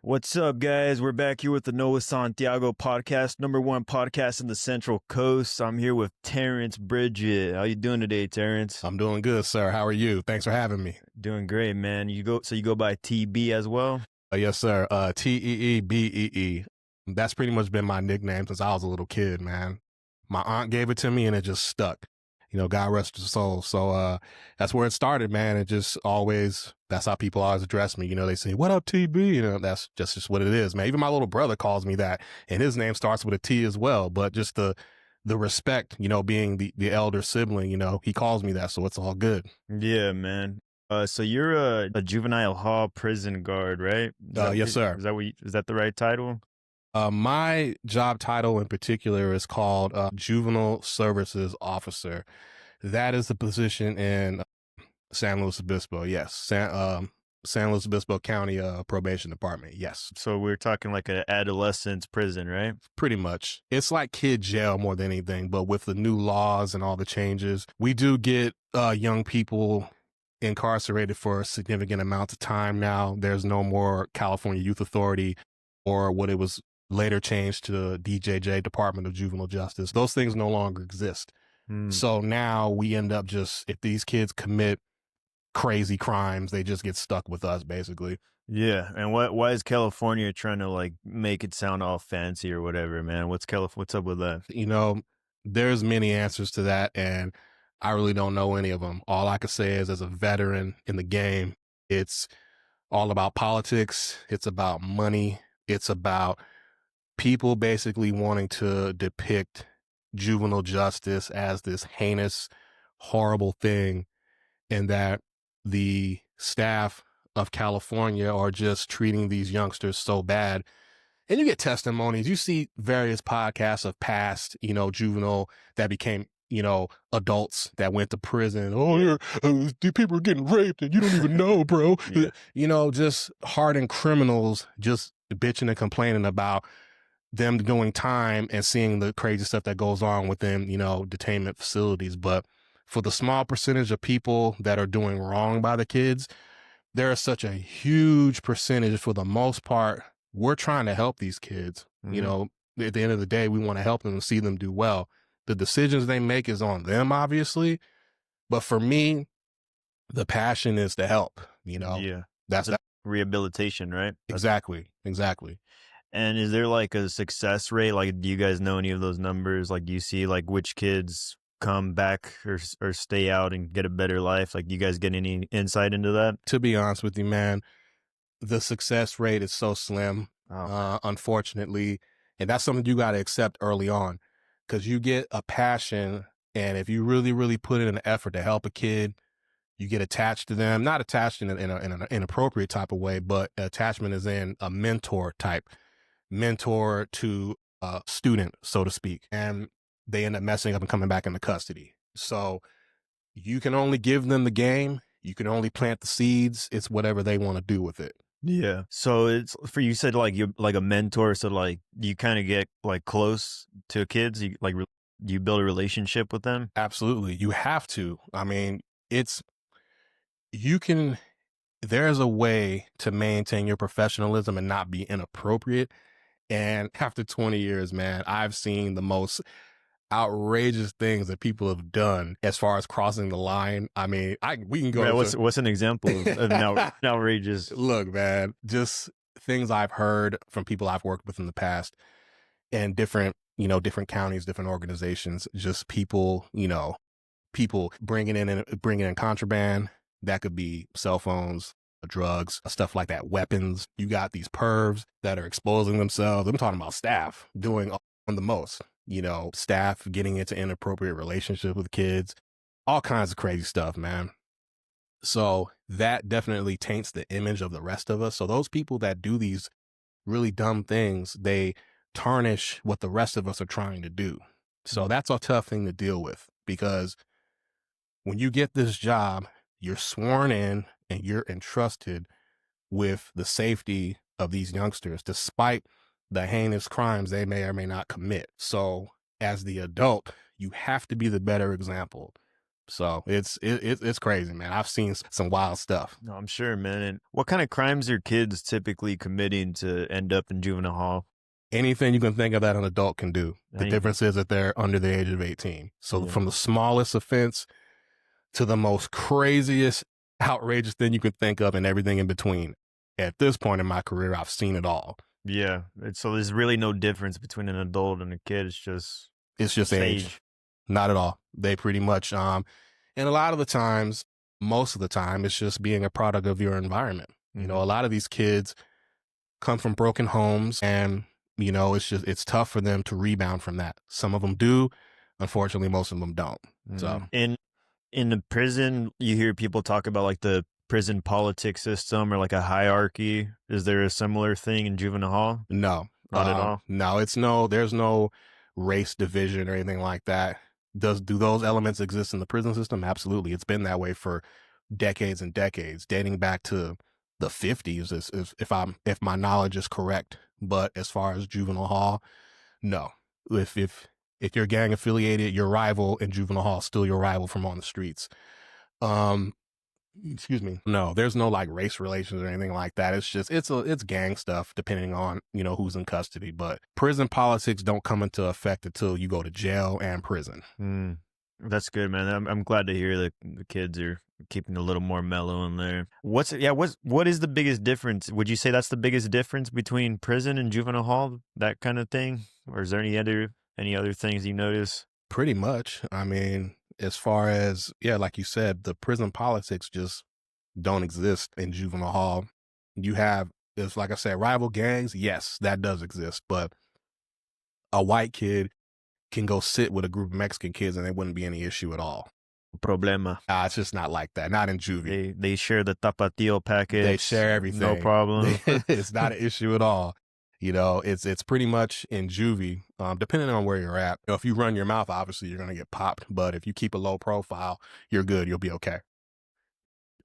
What's up, guys? We're back here with the Noah Santiago podcast, #1 podcast in the Central Coast. I'm here with Terrance Bridgett. How you doing today, Terrance? I'm doing good, sir. How are you? Thanks for having me. Doing great, man. You go by TB as well? Yes, sir. TEEBEE. That's pretty much been my nickname since I was a little kid, man. My aunt gave it to me and it just stuck. God rest his soul. So that's where it started, man. It just always, that's how people always address me. They say, "What up, TB?" That's just what it is, man. Even my little brother calls me that, and his name starts with a T as well. But just the respect, being the elder sibling, he calls me that, so it's all good. Yeah, man. So you're a juvenile hall prison guard, right? Yes, sir. Is that the right title? My job title in particular is called Juvenile Services Officer. That is the position in San Luis Obispo. Yes. San Luis Obispo County Probation Department. Yes. So we're talking like an adolescent's prison, right? Pretty much. It's like kid jail more than anything, but with the new laws and all the changes, we do get young people incarcerated for a significant amount of time now. There's no more California Youth Authority or what it was later changed to DJJ, Department of Juvenile Justice. Those things no longer exist. So now we end up if these kids commit crazy crimes, they just get stuck with us, basically. Yeah. And why is California trying to like make it sound all fancy or whatever, man? What's up with that? There's many answers to that, and I really don't know any of them. All I can say is, as a veteran in the game, it's all about politics. It's about money. It's about people basically wanting to depict juvenile justice as this heinous, horrible thing, and that the staff of California are just treating these youngsters so bad. And you get testimonies. You see various podcasts of past, juvenile that became, adults that went to prison. "Oh, these people are getting raped and you don't even know, bro." Yeah. Just hardened criminals just bitching and complaining about them doing time and seeing the crazy stuff that goes on within, detainment facilities. But for the small percentage of people that are doing wrong by the kids, there is such a huge percentage. For the most part, we're trying to help these kids. Mm-hmm. At the end of the day, we want to help them and see them do well. The decisions they make is on them, obviously. But for me, the passion is to help, Yeah. That's rehabilitation, right? Exactly. And is there like a success rate? Like, do you guys know any of those numbers? Like, do you see like which kids come back or stay out and get a better life? Like, do you guys get any insight into that? To be honest with you, man, the success rate is so slim, unfortunately. And that's something you got to accept early on, because you get a passion. And if you really, really put in an effort to help a kid, you get attached to them, not attached in an inappropriate type of way, but attachment is in a mentor to a student, so to speak. And they end up messing up and coming back into custody. So you can only give them the game. You can only plant the seeds. It's whatever they want to do with it. Yeah. So it's for, you said like you're like a mentor. So like you kind of get like close to kids. You like, you build a relationship with them. Absolutely. You have to. I mean, there's a way to maintain your professionalism and not be inappropriate. And after 20 years, man, I've seen the most outrageous things that people have done as far as crossing the line. I mean, we can go. Right, what's an example of outrageous? Look, man, just things I've heard from people I've worked with in the past, and different counties, different organizations. Just people bringing in contraband. That could be cell phones, drugs, stuff like that, weapons. You got these pervs that are exposing themselves. I'm talking about staff doing on the most, staff getting into inappropriate relationships with kids, all kinds of crazy stuff, man. So that definitely taints the image of the rest of us. So those people that do these really dumb things, they tarnish what the rest of us are trying to do. So that's a tough thing to deal with, because when you get this job, you're sworn in and you're entrusted with the safety of these youngsters, despite the heinous crimes they may or may not commit. So as the adult, you have to be the better example So it's crazy, man. I've seen some wild stuff. No, I'm sure, man. And what kind of crimes are kids typically committing to end up in juvenile hall? Anything you can think of that an adult can do. The Anything. difference is that they're under the age of 18. So Yeah. from the smallest offense to the most craziest, outrageous thing you could think of and everything in between. At this point in my career, I've seen it all. Yeah. So there's really no difference between an adult and a kid. It's just just age. age. Not at all. They pretty much, and a lot of the times, most of the time, it's just being a product of your environment. You know, a lot of these kids come from broken homes and, you know, it's tough for them to rebound from that. Some of them do. Unfortunately, most of them don't. So In the prison, you hear people talk about like the prison politics system or like a hierarchy. Is there a similar thing in juvenile hall? no, Not at all. no, there's no race division or anything like that. Do those elements exist in the prison system? Absolutely. It's been that way for decades and decades, dating back to the 50s, if my knowledge is correct. But as far as juvenile hall, no. If you're gang affiliated, your rival in juvenile hall is still your rival from on the streets. Um, excuse me. No, there's no like race relations or anything like that. It's just it's gang stuff depending on, you know, who's in custody. But prison politics don't come into effect until you go to jail and prison. That's good, man. I'm glad to hear that the kids are keeping a little more mellow in there. What is the biggest difference? Would you say that's the biggest difference between prison and juvenile hall, that kind of thing? Or is there any other things you notice? Pretty much. I mean, as far as, yeah, like you said, the prison politics just don't exist in juvenile hall. You have, it's like I said, rival gangs. Yes, that does exist. But a white kid can go sit with a group of Mexican kids and there wouldn't be any issue at all. Problema. It's just not like that. Not in juvie. They share the tapatio package. They share everything. No problem. It's not an issue at all. You know, it's pretty much in juvie, depending on where you're at. You know, if you run your mouth, obviously you're going to get popped. But if you keep a low profile, you're good. You'll be okay.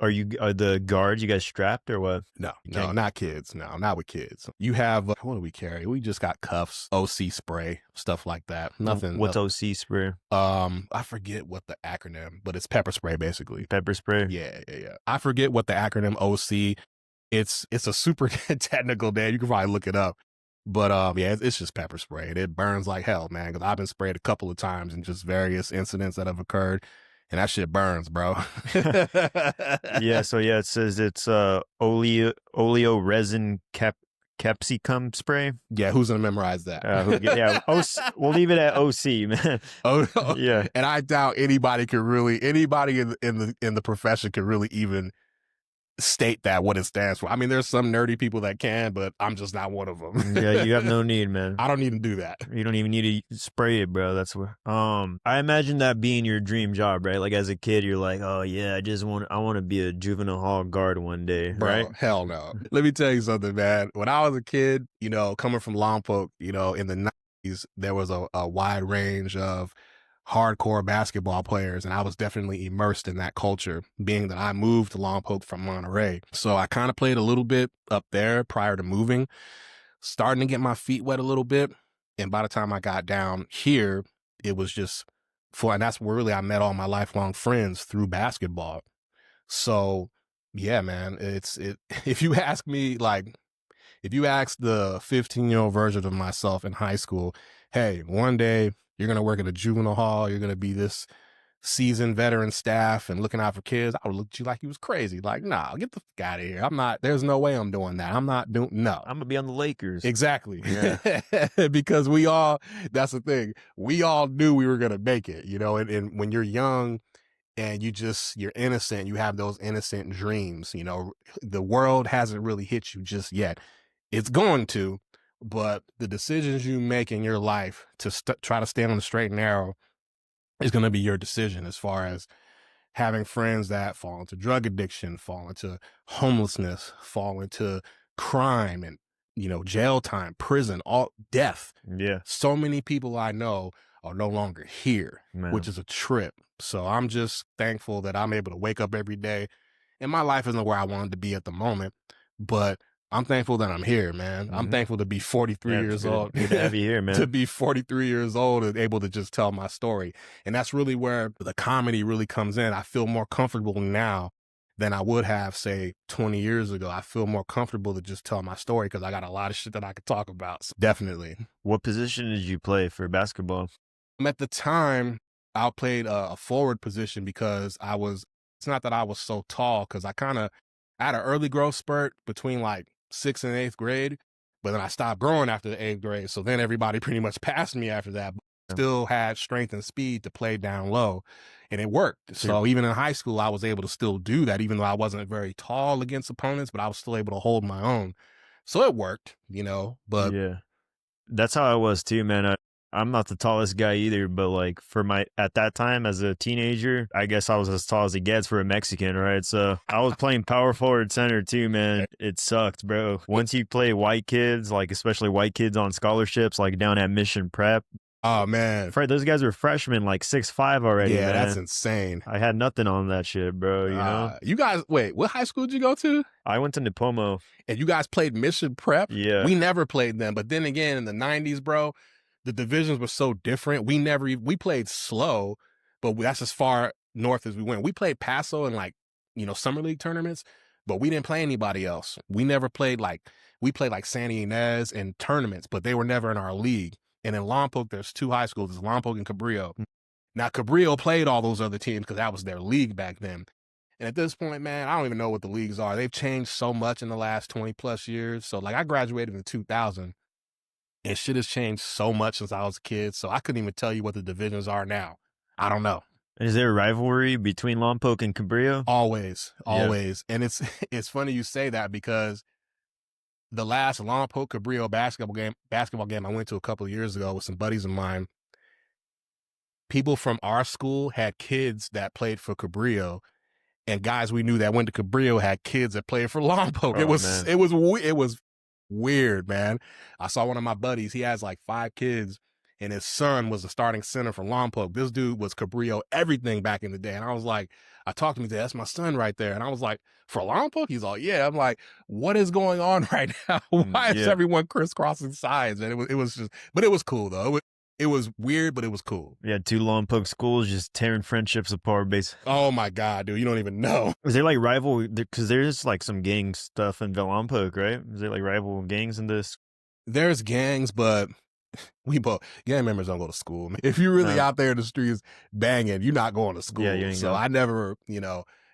Are the guards, you guys strapped or what? No, not kids. No, not with kids. You have, what do we carry? We just got cuffs, OC spray, stuff like that. Nothing. What's OC spray? I forget what the acronym, but it's pepper spray basically. Pepper spray? Yeah. I forget what the acronym OC. It's a super technical name. You can probably look it up. But yeah, it's just pepper spray. It burns like hell, man, because I've been sprayed a couple of times in just various incidents that have occurred. And that shit burns, bro. Yeah, so yeah, it says it's oleo resin capsicum spray. Yeah, who's gonna memorize that? We'll leave it at OC, man. Yeah. And I doubt anybody in the profession could really even state that what it stands for. I mean, there's some nerdy people that can, but I'm just not one of them. Yeah, you have no need, man. I don't need to do that. You don't even need to spray it, bro. That's what. I imagine that being your dream job, right? Like as a kid, you're like, oh yeah, I want to be a juvenile hall guard one day, Bro, right? hell no. Let me tell you something, man. When I was a kid, you know, coming from Lompoc, you know, in the 90s, there was a wide range of hardcore basketball players, and I was definitely immersed in that culture, being that I moved to Lompoc from Monterey. So I kind of played a little bit up there prior to moving, starting to get my feet wet a little bit. And by the time I got down here, it was just and that's where really I met all my lifelong friends through basketball. So yeah, man, if you ask me, like, if you ask the 15-year-old version of myself in high school, hey, one day you're going to work at a juvenile hall, you're going to be this seasoned veteran staff and looking out for kids, I would look at you like you was crazy. Like, nah, get the fuck out of here. There's no way I'm doing that. I'm not doing, no. I'm going to be on the Lakers. Exactly. Yeah. Because that's the thing. We all knew we were going to make it, you know, and when you're young and you're innocent, you have those innocent dreams, you know, the world hasn't really hit you just yet. It's going to. But the decisions you make in your life to try to stay on the straight and narrow is going to be your decision, as far as having friends that fall into drug addiction, fall into homelessness, fall into crime and, you know, jail time, prison, all death. Yeah. So many people I know are no longer here, Man. Which is a trip. So I'm just thankful that I'm able to wake up every day, and my life isn't where I wanted to be at the moment, but I'm thankful that I'm here, man. I'm Mhm. thankful to be 43 Yeah, it's years old, good to have you here, to man. be 43 years old and able to just tell my story. And that's really where the comedy really comes in. I feel more comfortable now than I would have, say, 20 years ago. I feel more comfortable to just tell my story because I got a lot of shit that I could talk about. So definitely. What position did you play for basketball? At the time, I played a forward position because it's not that I was so tall because I had an early growth spurt between like sixth and eighth grade, but then I stopped growing after the eighth grade. So then everybody pretty much passed me after that. But Yeah. still had strength and speed to play down low, and it worked. So you're So even in high school, I was able to still do that, even though I wasn't very tall against opponents, but I was still able to hold my own. So it worked, but yeah. That's how I was too, man. I'm not the tallest guy either, but like for my at that time as a teenager, I guess I was as tall as it gets for a Mexican, right? So I was playing power forward center too, man. It sucked, bro. Once you play white kids, like especially white kids on scholarships, like down at Mission Prep, oh man, those guys were freshmen, like 6'5" already, yeah, that's man. insane. I had nothing on that shit, bro. You know, You guys, wait, what high school did you go to? I went to Nipomo. And you guys played Mission Prep? Yeah, We never played them. But then again, in the 90s, bro, the divisions were so different. We played slow, but that's as far north as we went. We played Paso in like, summer league tournaments, but we didn't play anybody else. We played like Santa Ynez in tournaments, but they were never in our league. And in Lompoc, there's two high schools. There's Lompoc and Cabrillo. Now, Cabrillo played all those other teams because that was their league back then. And at this point, man, I don't even know what the leagues are. They've changed so much in the last 20 plus years. So, like, I graduated in 2000 and shit has changed so much since I was a kid. So, I couldn't even tell you what the divisions are now. I don't know. is there a rivalry between Lompoc and Cabrillo? Always, Yeah. always. And it's funny you say that because the last Lompoc Cabrillo basketball game I went to a couple of years ago with some buddies of mine, people from our school had kids that played for Cabrillo, and guys we knew that went to Cabrillo had kids that played for Lompoc. Oh man. It was weird, man. I saw one of my buddies. He has like 5 kids, and his son was the starting center for Lompoc. This dude was Cabrillo everything back in the day, and I was like, I talked to him. He said, "That's my son right there," and I was like, "For Lompoc?" He's like, "Yeah." I'm like, "What is going on right now? Why is Yeah. everyone crisscrossing sides?" And it was just, but it was cool though. It was weird, but it was cool. Yeah, two Lompoc schools just tearing friendships apart, basically. Oh my god, dude, you don't even know. Is there like rival? Because there's like some gang stuff in Lompoc, right? Is there like rival gangs in this? There's gangs, but we both gang members don't go to school. If you're really No. out there in the streets banging, you're not going to school. Yeah, you ain't So go. I never,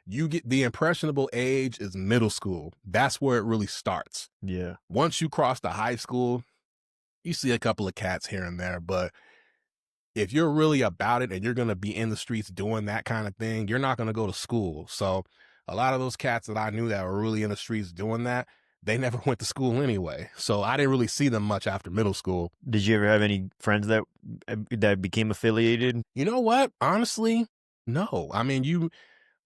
you get the impressionable age is middle school. That's where it really starts. Yeah. Once you cross the high school, you see a couple of cats here and there, but if you're really about it and you're going to be in the streets doing that kind of thing, you're not going to go to school. So a lot of those cats that I knew that were really in the streets doing that, they never went to school anyway. So I didn't really see them much after middle school. Did you ever have any friends that became affiliated? You know what? Honestly, no. I mean,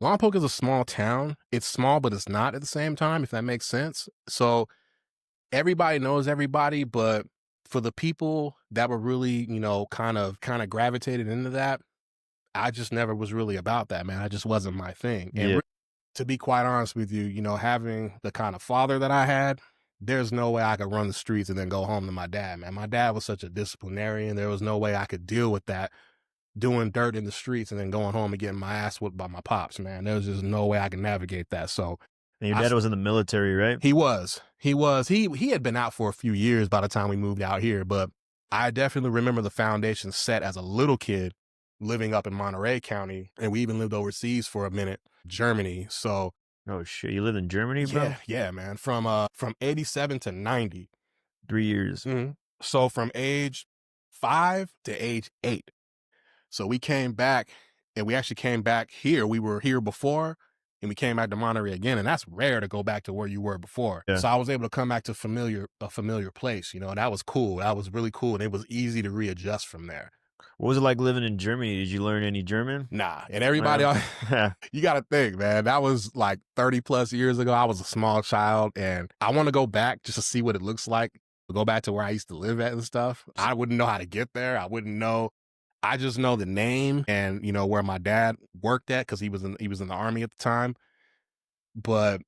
Lompoc is a small town. It's small, but it's not at the same time, if that makes sense. So everybody knows everybody, but for the people that were really, kind of gravitated into that, I just never was really about that, man. I just wasn't my thing. And Yeah. to be quite honest with you, having the kind of father that I had, there's no way I could run the streets and then go home to my dad, man. My dad was such a disciplinarian. There was no way I could deal with that, doing dirt in the streets and then going home and getting my ass whipped by my pops, man. There was just no way I could navigate that. So And your I, dad was in the military, right? he had been out for a few years by the time we moved out here, but I definitely remember the foundation set as a little kid living up in Monterey County, and we even lived overseas for a minute, Germany. So Oh shit, you lived in Germany, bro? yeah, man. From 87 to 90. 3 years. Mhm. So from age 5 to age 8. So we came back, and we actually came back here. We were here before, and we came back to Monterey again, and that's rare to go back to where you were before. Yeah. So I was able to come back to a familiar place, and that was cool. That was really cool, and it was easy to readjust from there. What was it like living in Germany? Did you learn any German? Nah, and everybody, Yeah. you got to think, man, that was like 30 plus years ago. I was a small child, and I want to go back just to see what it looks like. Go back to where I used to live at and stuff. I wouldn't know how to get there. I wouldn't know. I just know the name and where my dad worked at because he was in the army at the time. But,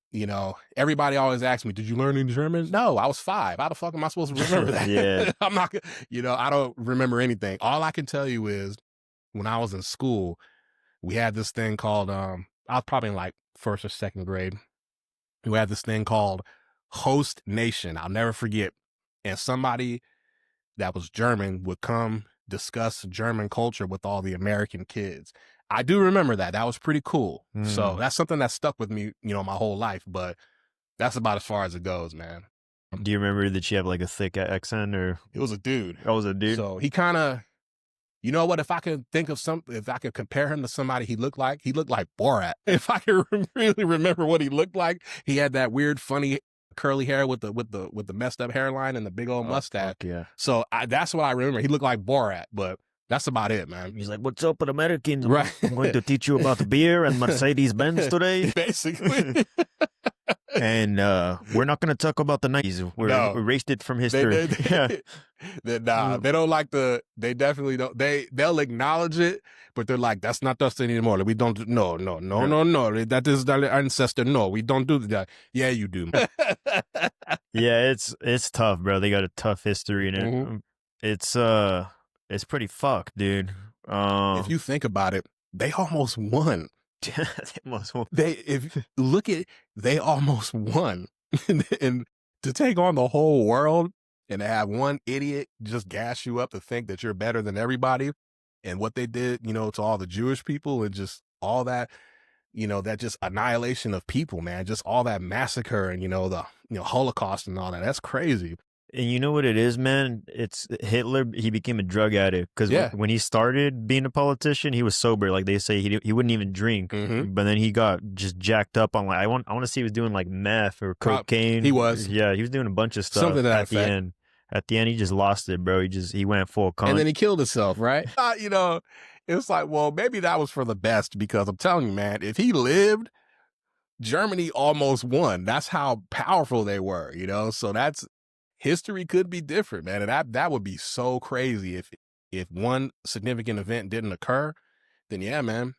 everybody always asks me, did you learn any German? No, I was 5. How the fuck am I supposed to remember Yeah. that? I'm not, I don't remember anything. All I can tell you is when I was in school, we had this thing called, I was probably in like first or second grade. We had this thing called Host Nation. I'll never forget. And somebody that was German would come discuss German culture with all the American kids. I do remember that. That was pretty cool. So Mm. that's something that stuck with me, my whole life. But that's about as far as it goes, man. Do you remember that she had like a thick accent or? It was a dude. Oh, was it a dude? So he kind of, you know what? If I could think of something, if I could compare him to somebody he looked like Borat. If I could really remember what he looked like, he had that weird, funny curly hair with the messed up hairline and the big old mustache. Yeah. So that's what I remember. He looked like Borat, but that's about it, man. He's like, "What's up with Americans? Right. I'm going to teach you about beer and Mercedes Benz today." Basically. And we're not going to talk about the 90s. We erased it from history. They don't like they definitely don't. They'll acknowledge it, but they're like, that's not us anymore. We don't, no. That is our ancestor. No, we don't do that. Yeah, you do. Yeah, it's tough, bro. They got a tough history in it. Mm-hmm. It's pretty fucked, dude. If you think about it, they almost won. They almost won. And to take on the whole world and to have one idiot just gas you up to think that you're better than everybody, and what they did, to all the Jewish people and just all that, that just annihilation of people, man, just all that massacre and, the Holocaust and all that. That's crazy. And you know what it is, man? It's Hitler. He became a drug addict because when he started being a politician, he was sober. Like they say, he wouldn't even drink. Mm-hmm. But then he got just jacked up on like I want to see he was doing like meth or cocaine. He was. Yeah, he was doing a bunch of stuff. Something to that at the end. At the end, he just lost it, bro. He went full cunt. And then he killed himself, right? It's like, well, maybe that was for the best because I'm telling you, man, if he lived, Germany almost won. That's how powerful they were, So history could be different, man. And that would be so crazy if one significant event didn't occur, then yeah, man,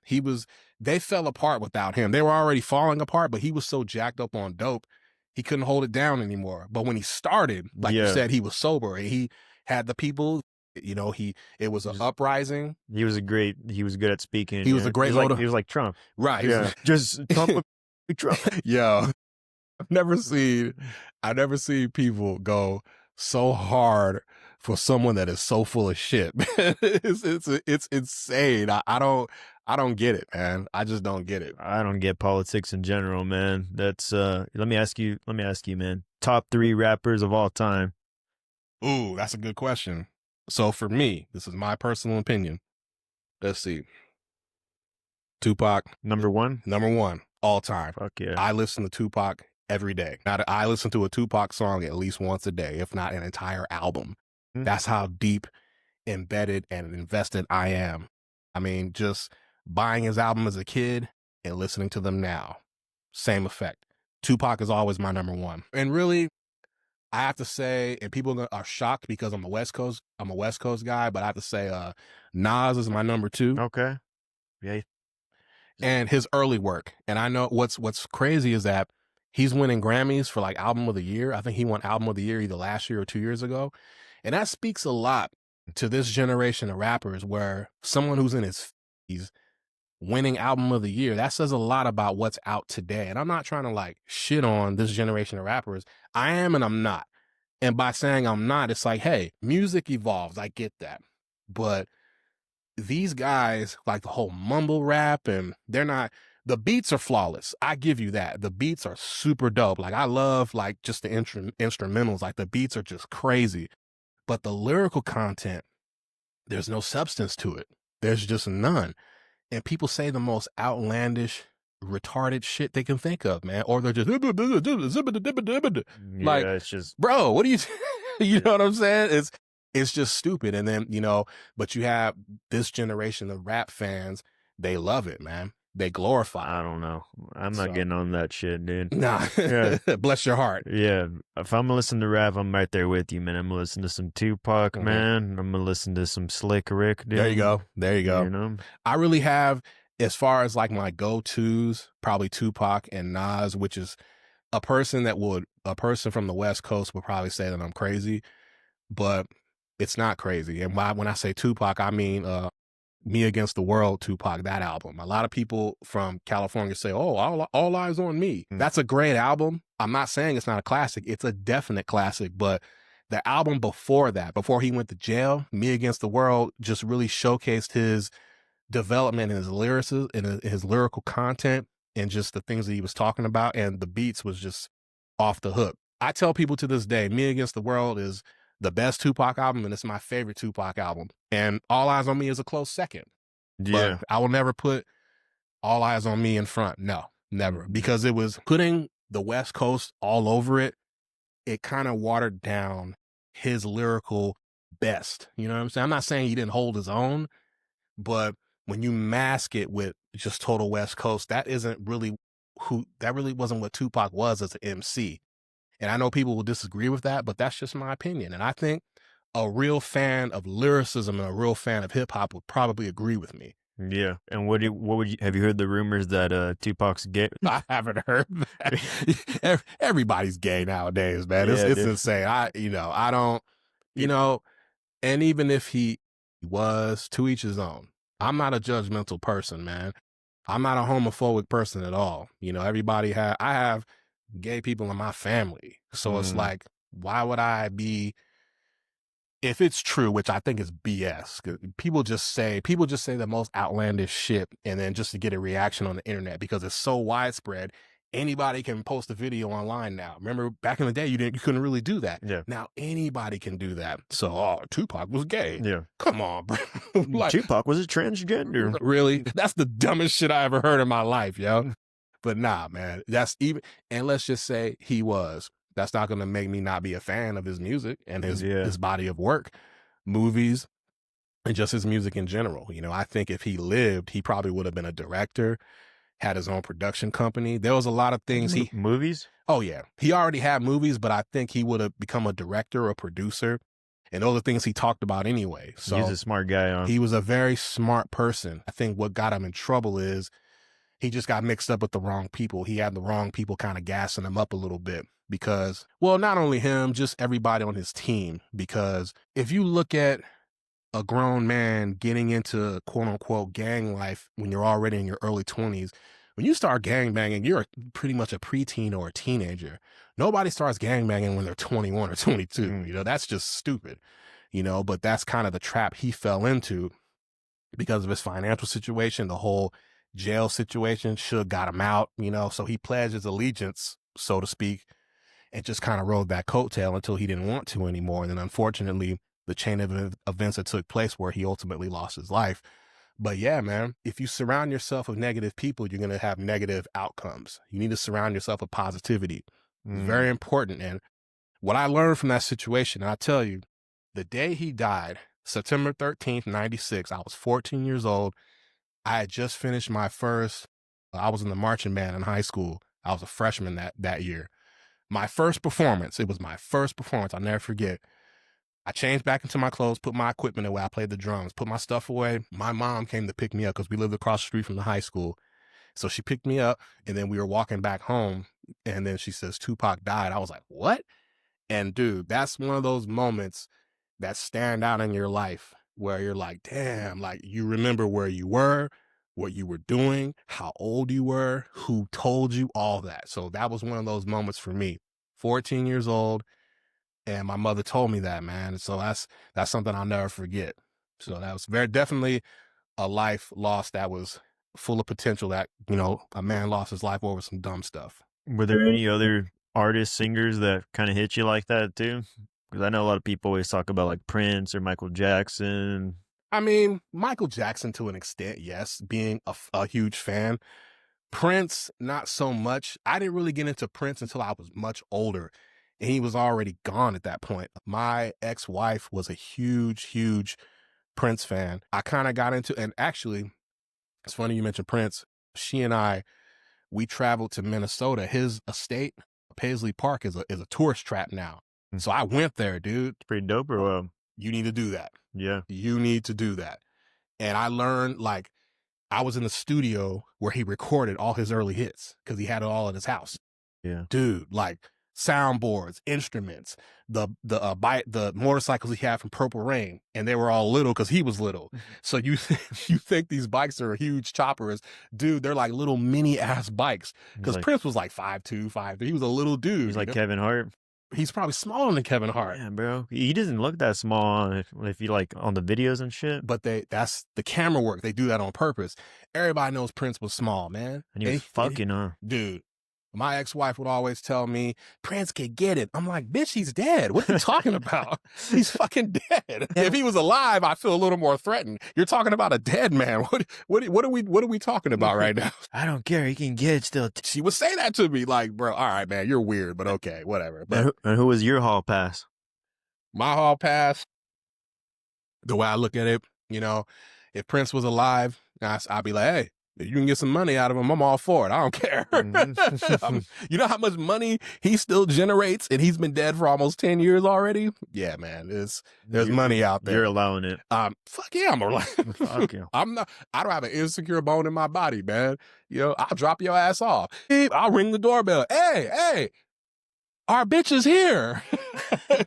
they fell apart without him. They were already falling apart, but he was so jacked up on dope, he couldn't hold it down anymore. But when he started, like you said, he was sober and he had the people, it was an uprising. He was good at speaking. He was a great he was like Trump. Right. Yeah. Just Trump. Yo. I've never seen people go so hard for someone that is so full of shit. It's insane. I don't get it, man. I just don't get it. I don't get politics in general, man. That's let me ask you, man. Top 3 rappers of all time. Ooh, that's a good question. So for me, this is my personal opinion. Let's see. Tupac. Number 1? Number 1 all time. Fuck yeah. I listen to Tupac every day. Now, I listen to a Tupac song at least once a day, if not an entire album. Mm-hmm. That's how deep, embedded, and invested I am. I mean, just buying his album as a kid and listening to them now, same effect. Tupac is always my number 1. And really, I have to say, and people are shocked because I'm a West Coast guy, but I have to say Nas is my number 2. Okay. Yeah. And his early work. And I know what's crazy is that he's winning Grammys for like album of the year. I think he won album of the year either last year or 2 years ago. And that speaks a lot to this generation of rappers where someone who's in his 50s winning album of the year, that says a lot about what's out today. And I'm not trying to like shit on this generation of rappers. I am and I'm not. And by saying I'm not, it's like, hey, music evolves. I get that. But these guys, like the whole mumble rap, and the beats are flawless. I give you that. The beats are super dope. Like I love like just the instrumentals. Like the beats are just crazy. But the lyrical content, there's no substance to it. There's just none. And people say the most outlandish, retarded shit they can think of, man. Or they're just like, it's just, bro, what do you, you know what I'm saying? It's just stupid. And then, but you have this generation of rap fans, they love it, man. They glorify. I don't know. I'm not getting on that shit, dude. Nah. Yeah. Bless your heart. Yeah. If I'm gonna listen to rap, I'm right there with you, man. I'm gonna listen to some Tupac, man. I'm gonna listen to some Slick Rick, dude. There you go. You know? I really have, As far as like my go-tos, probably Tupac and Nas, which is a person from the West Coast would probably say that I'm crazy, but it's not crazy. And when I say Tupac, I mean Me Against the World, Tupac, that album. A lot of people from California say, "Oh, all eyes on me." Mm. That's a great album. I'm not saying it's not a classic. It's a definite classic, but the album before that, before he went to jail, Me Against the World just really showcased his development in his lyrics, in his lyrical content, and just the things that he was talking about, and the beats was just off the hook. I tell people to this day, Me Against the World is the best Tupac album, and it's my favorite Tupac album. And All Eyes on Me is a close second. But Yeah. I will never put All Eyes on Me in front. No, never. Mhm. Because it was putting the West Coast all over it. It kind of watered down his lyrical best. You know what I'm saying? I'm not saying he didn't hold his own, but when you mask it with just total West Coast, that really wasn't what Tupac was as an MC. And I know people will disagree with that, but that's just my opinion. And I think a real fan of lyricism and a real fan of hip hop would probably agree with me. Yeah. And what would you have you heard the rumors that Tupac's gay? I haven't heard that. Everybody's gay nowadays, man. It's Yeah, it's dude. insane. I don't, you Peop- know, and even if he was, to each his own. I'm not a judgmental person, man. I'm not a homophobic person at all. I have gay people in my family. So it's Mm, like, why would I be, if it's true, which I think is BS, 'cause people just say the most outlandish shit and then just to get a reaction on the internet because it's so widespread. Anybody can post a video online now. Remember back in the day, you couldn't really do that. yeah. Now anybody can do that. So, oh, Tupac was gay. Yeah. Come on, bro. Like, Tupac was a transgender. really? That's the dumbest shit I ever heard in my life, yo. But nah, man. And let's just say he was. That's not going to make me not be a fan of his music and Yeah. his body of work, movies, and just his music in general. I think if he lived, he probably would have been a director, had his own production company. There was a lot of things Movies? oh yeah, he already had movies, but I think he would have become a director or producer. And those are things he talked about anyway. He's So a smart guy, huh? he was a very smart person. I think what got him in trouble is he just got mixed up with the wrong people. He had the wrong people kind of gassing him up a little bit because, well, not only him, just everybody on his team. Because if you look at a grown man getting into quote unquote gang life when you're already in your early 20s, when you start gang banging, you're pretty much a preteen or a teenager. Nobody starts gang banging when they're 21 or 22. That's just stupid, but that's kind of the trap he fell into because of his financial situation, the whole jail situation. Suge got him out, so he pledged his allegiance, so to speak, and just kind of rode that coattail until he didn't want to anymore. And then unfortunately, the chain of events that took place where he ultimately lost his life. But yeah, man, if you surround yourself with negative people, you're going to have negative outcomes. You need to surround yourself with positivity. It's Mm. very important. And what I learned from that situation, and I tell you, the day he died, September 13th, 96, I was 14 years old. I had just finished I was in the marching band in high school. I was a freshman that year. It was my first performance. I'll never forget. I changed back into my clothes, put my equipment away. I played the drums, put my stuff away. My mom came to pick me up because we lived across the street from the high school. So she picked me up and then we were walking back home. And then she says, Tupac died. I was like, what? And dude, that's one of those moments that stand out in your life where you're like, damn, like you remember where you were, what you were doing, how old you were, who told you, all that. So that was one of those moments for me. 14 years old, and my mother told me that, man. So that's something I'll never forget. So that was very definitely a life lost that was full of potential that, a man lost his life over some dumb stuff. Were there any other artists, singers that kind of hit you like that too? Because I know a lot of people always talk about like Prince or Michael Jackson. I mean, Michael Jackson to an extent, yes, being a huge fan. Prince, not so much. I didn't really get into Prince until I was much older, and he was already gone at that point. My ex-wife was a huge, huge Prince fan. I kind of got into, and actually, it's funny you mentioned Prince. She and we traveled to Minnesota. His estate, Paisley Park, is a tourist trap now. Mm. So I went there, dude. Pretty dope or what? You need to do that. Yeah. You need to do that. And I learned like I was in the studio where he recorded all his early hits because he had it all at his house. Yeah. Dude, like soundboards, instruments, the motorcycles he had from Purple Rain, and they were all little because he was little. So you you think these bikes are huge choppers, dude? They're like little mini ass bikes He's because like Prince was like 5'2", 5'3". He was a little dude. he's like You know? Kevin Hart. He's probably smaller than Kevin Hart. Yeah, bro. He doesn't look that small if you like on the videos and shit. But that's the camera work. They do that on purpose. Everybody knows Prince was small, man. And he was fucking, huh? Dude, my ex-wife would always tell me, Prince could get it. I'm like, bitch, he's dead. What are you talking about? He's fucking dead. If he was alive, I feel a little more threatened. You're talking about a dead man. What are we talking about right now? I don't care. He can get it still. She would say that to me, like, bro, all right, man, you're weird, but okay, whatever. But And who was your hall pass? my hall pass, the way I look at it, you know, if Prince was alive, I'd be like, hey, if you can get some money out of him, I'm all for it. I don't care. You know how much money he still generates, and he's been dead for almost 10 years already? Yeah, man. There's money out there. You're allowing it. Fuck yeah, I'm allowing Fuck yeah. I don't have an insecure bone in my body, man. You know, I'll drop your ass off. I'll ring the doorbell. Hey, our bitch is here.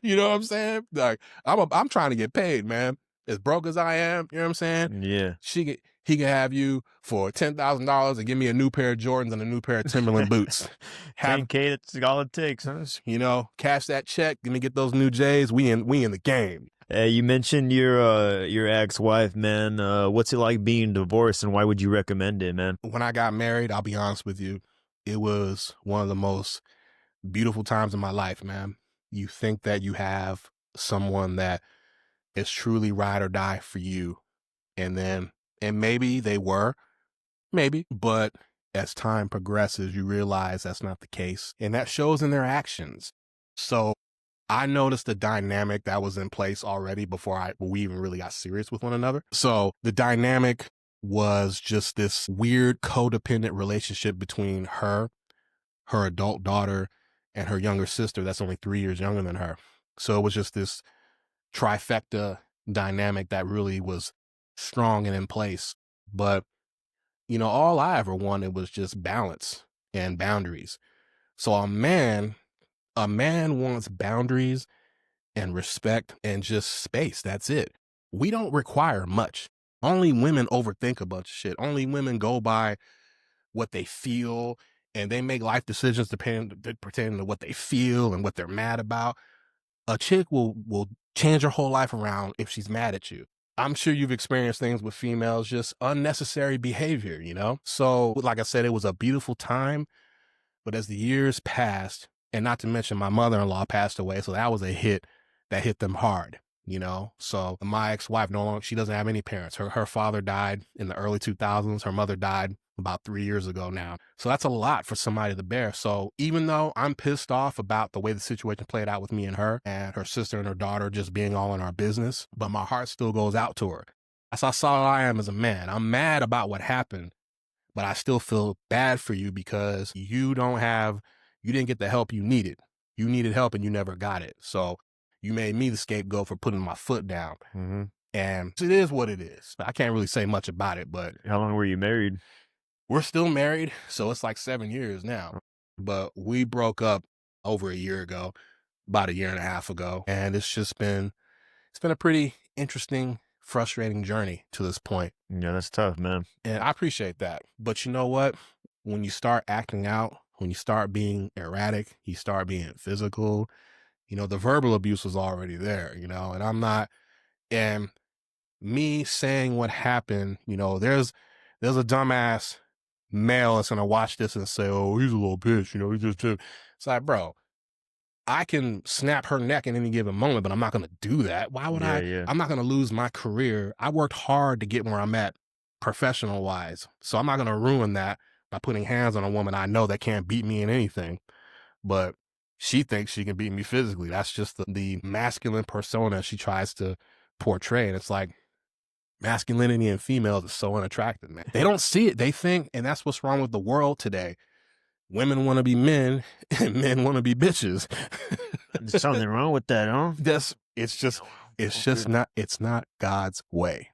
You know what I'm saying? Like, I'm trying to get paid, man. As broke as I am, you know what I'm saying? Yeah. He can have you for $10,000 and give me a new pair of Jordans and a new pair of Timberland boots. 10K, that's all it takes, huh? You know, cash that check. Let me get those new J's. We in the game. You mentioned your ex-wife, man. What's it like being divorced, and why would you recommend it, man? When I got married, I'll be honest with you, it was one of the most beautiful times in my life, man. You think that you have someone that is truly ride or die for you, and maybe they were, maybe, but as time progresses, you realize that's not the case, and that shows in their actions. So I noticed the dynamic that was in place already before we even really got serious with one another. So the dynamic was just this weird codependent relationship between her adult daughter, and her younger sister that's only 3 years younger than her. So it was just this trifecta dynamic that really was strong and in place. But, you know, all I ever wanted was just balance and boundaries. So a man wants boundaries and respect and just space. That's it. We don't require much. Only women overthink a bunch of shit. Only women go by what they feel, and they make life decisions pertaining to what they feel and what they're mad about. A chick will change her whole life around if she's mad at you. I'm sure you've experienced things with females, just unnecessary behavior, you know? So, like I said, it was a beautiful time, but as the years passed, and not to mention my mother-in-law passed away, so that was a hit that hit them hard, you know? So my ex-wife, no longer, she doesn't have any parents. Her father died in the early 2000s. Her mother died about 3 years ago now. So that's a lot for somebody to bear. So even though I'm pissed off about the way the situation played out with me and her sister and her daughter just being all in our business, but my heart still goes out to her. That's how solid I am as a man. I'm mad about what happened, but I still feel bad for you because you didn't get the help you needed. You needed help and you never got it. So you made me the scapegoat for putting my foot down. Mm-hmm. And it is what it is. I can't really say much about it, but How long were you married? we're still married. So it's like 7 years now, but we broke up over a year ago, about a year and a half ago. And it's been a pretty interesting, frustrating journey to this point. Yeah, that's tough, man. And I appreciate that. But you know what? When you start acting out, when you start being erratic, you start being physical, you know, the verbal abuse was already there, you know, and me saying what happened, you know, there's a dumbass male that's going to watch this and say, oh, he's a little bitch, you know, he's just, it's like, bro, I can snap her neck in any given moment, but I'm not going to do that. Why would I? Yeah. I'm not going to lose my career. I worked hard to get where I'm at professional wise. So I'm not going to ruin that by putting hands on a woman I know that can't beat me in anything. But she thinks she can beat me physically. That's just the masculine persona she tries to portray. And it's like, masculinity in females is so unattractive, man. They don't see it. They think, and that's what's wrong with the world today. Women want to be men and men want to be bitches. There's something wrong with that, huh? It's It's Okay. just not, it's not God's way.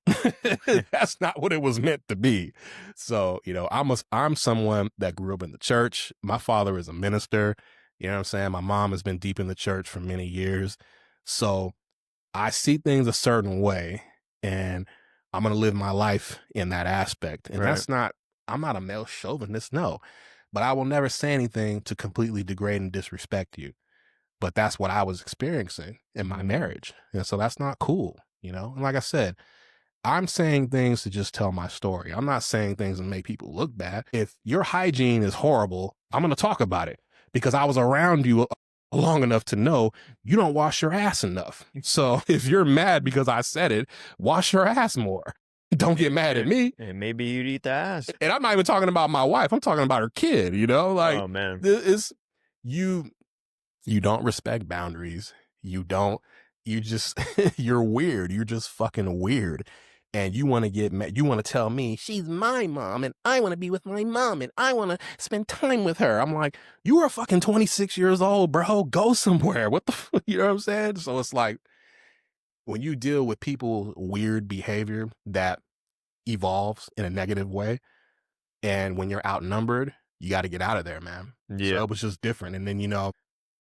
That's not what it was meant to be. So, you know, I'm someone that grew up in the church. My father is a minister. You know what I'm saying? My mom has been deep in the church for many years. So I see things a certain way, and I'm going to live my life in that aspect. And Right. I'm not a male chauvinist, no, but I will never say anything to completely degrade and disrespect you. But that's what I was experiencing in my marriage. And so that's not cool, you know? And like I said, I'm saying things to just tell my story. I'm not saying things to make people look bad. If your hygiene is horrible, I'm going to talk about it because I was around you long enough to know you don't wash your ass enough. So if you're mad because I said it, wash your ass more. Don't get mad at me. And maybe you'd eat the ass. And I'm not even talking about my wife. I'm talking about her kid, you know? Like, Oh man. it's you don't respect boundaries. You don't, you just, you're weird. You're just fucking weird. And you want to get mad. You want to tell me she's my mom and I want to be with my mom and I want to spend time with her. I'm like, you are fucking 26 years old, bro. Go somewhere. What the fuck? You know what I'm saying? So it's like, when you deal with people's weird behavior that evolves in a negative way, and when you're outnumbered, you got to get out of there, man. Yeah. So it was just different. And then, you know,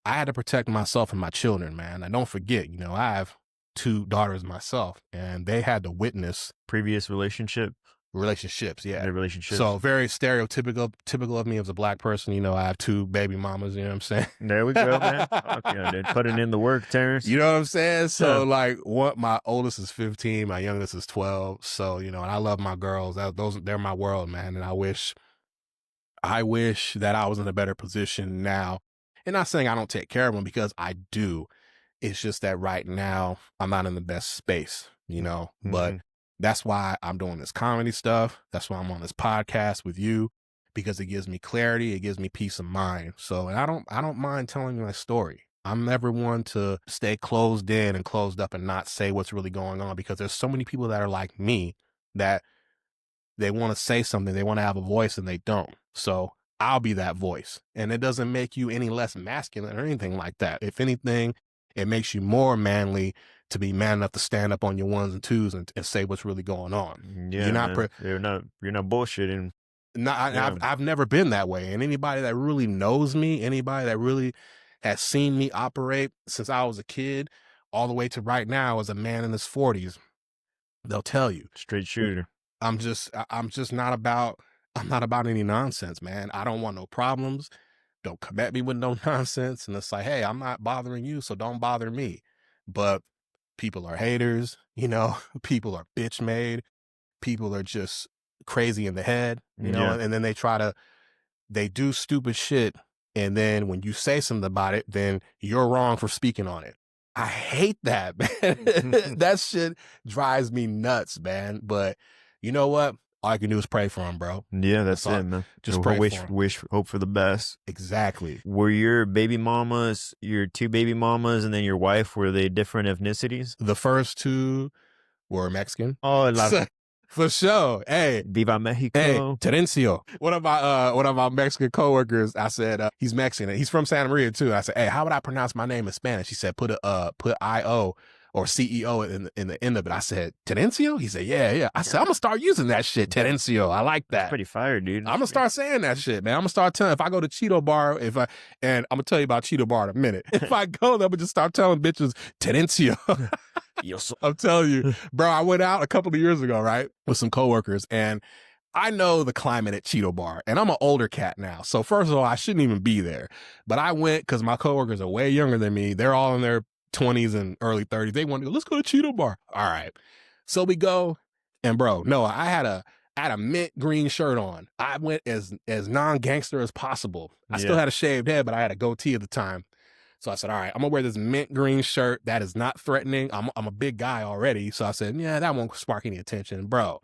I had to protect myself and my children, man. And don't forget, you know, I have 2 daughters myself, and they had to witness Previous relationships. Yeah. Their relationships. So very typical of me as a black person. You know, I have 2 baby mamas. You know what I'm saying? There we go, man. Okay, dude. Putting in the work, Terrance. You know what I'm saying? So like, my oldest is 15, my youngest is 12. So, you know, and I love my girls. They're my world, man. And I wish that I was in a better position now. And not saying I don't take care of them, because I do. It's just that right now I'm not in the best space, you know, but that's why I'm doing this comedy stuff. That's why I'm on this podcast with you, because it gives me clarity. It gives me peace of mind. So, and I don't mind telling my story. I'm never one to stay closed in and closed up and not say what's really going on, because there's so many people that are like me, that they want to say something, they want to have a voice, and they don't. So I'll be that voice. And it doesn't make you any less masculine or anything like that. If anything, it makes you more manly to be man enough to stand up on your ones and twos and say what's really going on. Yeah, you're not bullshitting. I've never been that way. And anybody that really knows me, anybody that really has seen me operate since I was a kid all the way to right now as a man in his 40s, they'll tell you. Straight shooter. I'm not about any nonsense, man. I don't want no problems. Don't come at me with no nonsense. And it's like, hey, I'm not bothering you, so don't bother me. But people are haters, you know, people are bitch made. People are just crazy in the head, you know, and then they do stupid shit. And then when you say something about it, then you're wrong for speaking on it. I hate that, man. That shit drives me nuts, man. But you know what? All I can do is pray for him, bro. Yeah, that's it, man. Just pray hope for the best. Exactly. Were your 2 baby mamas, and then your wife, were they different ethnicities? The first 2 were Mexican. Oh, for sure. Hey, Viva Mexico. Hey, Terrencio. One of my Mexican coworkers, I said, he's Mexican. He's from Santa Maria too. I said, hey, how would I pronounce my name in Spanish? He said, put I-O or CEO in the end of it. I said, Terrencio? He said, yeah. I said, I'm gonna start using that shit, Terrencio. I like that. That's pretty fire, dude. I'm gonna start saying that shit, man. I'm gonna start telling, if I go to Cheeto Bar, and I'm gonna tell you about Cheeto Bar in a minute. If I go, I'm gonna just start telling bitches, Terrencio. I'm telling you, bro, I went out a couple of years ago, right, with some coworkers, and I know the climate at Cheeto Bar, and I'm an older cat now. So first of all, I shouldn't even be there. But I went because my coworkers are way younger than me. They're all in their 20s and early 30s. They wanted to go, let's go to Cheeto Bar. All right. So we go, and bro, no, I had a mint green shirt on. I went as non-gangster as possible. I still had a shaved head, but I had a goatee at the time. So I said, all right, I'm gonna wear this mint green shirt that is not threatening. I'm a big guy already. So I said, yeah, that won't spark any attention, bro.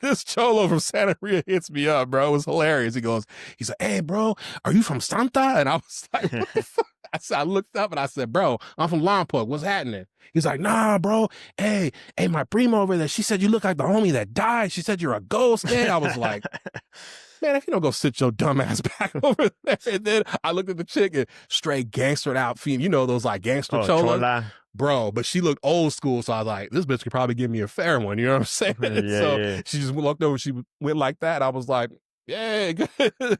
This cholo from Santa Maria hits me up, bro. It was hilarious. He's like, hey, bro, are you from Santa? And I was like, what the fuck? I looked up and I said, bro, I'm from Lompoc. What's happening? He's like, nah, bro. Hey, my primo over there, she said you look like the homie that died. She said you're a ghost, man. I was like, man, if you don't go sit your dumb ass back over there. And then I looked at the chick and straight gangstered out, you know, those like gangster cholas. Chola. bro, but she looked old school. So I was like, this bitch could probably give me a fair one. You know what I'm saying? Yeah, So yeah. she just looked over. She went like that. I was like, yeah,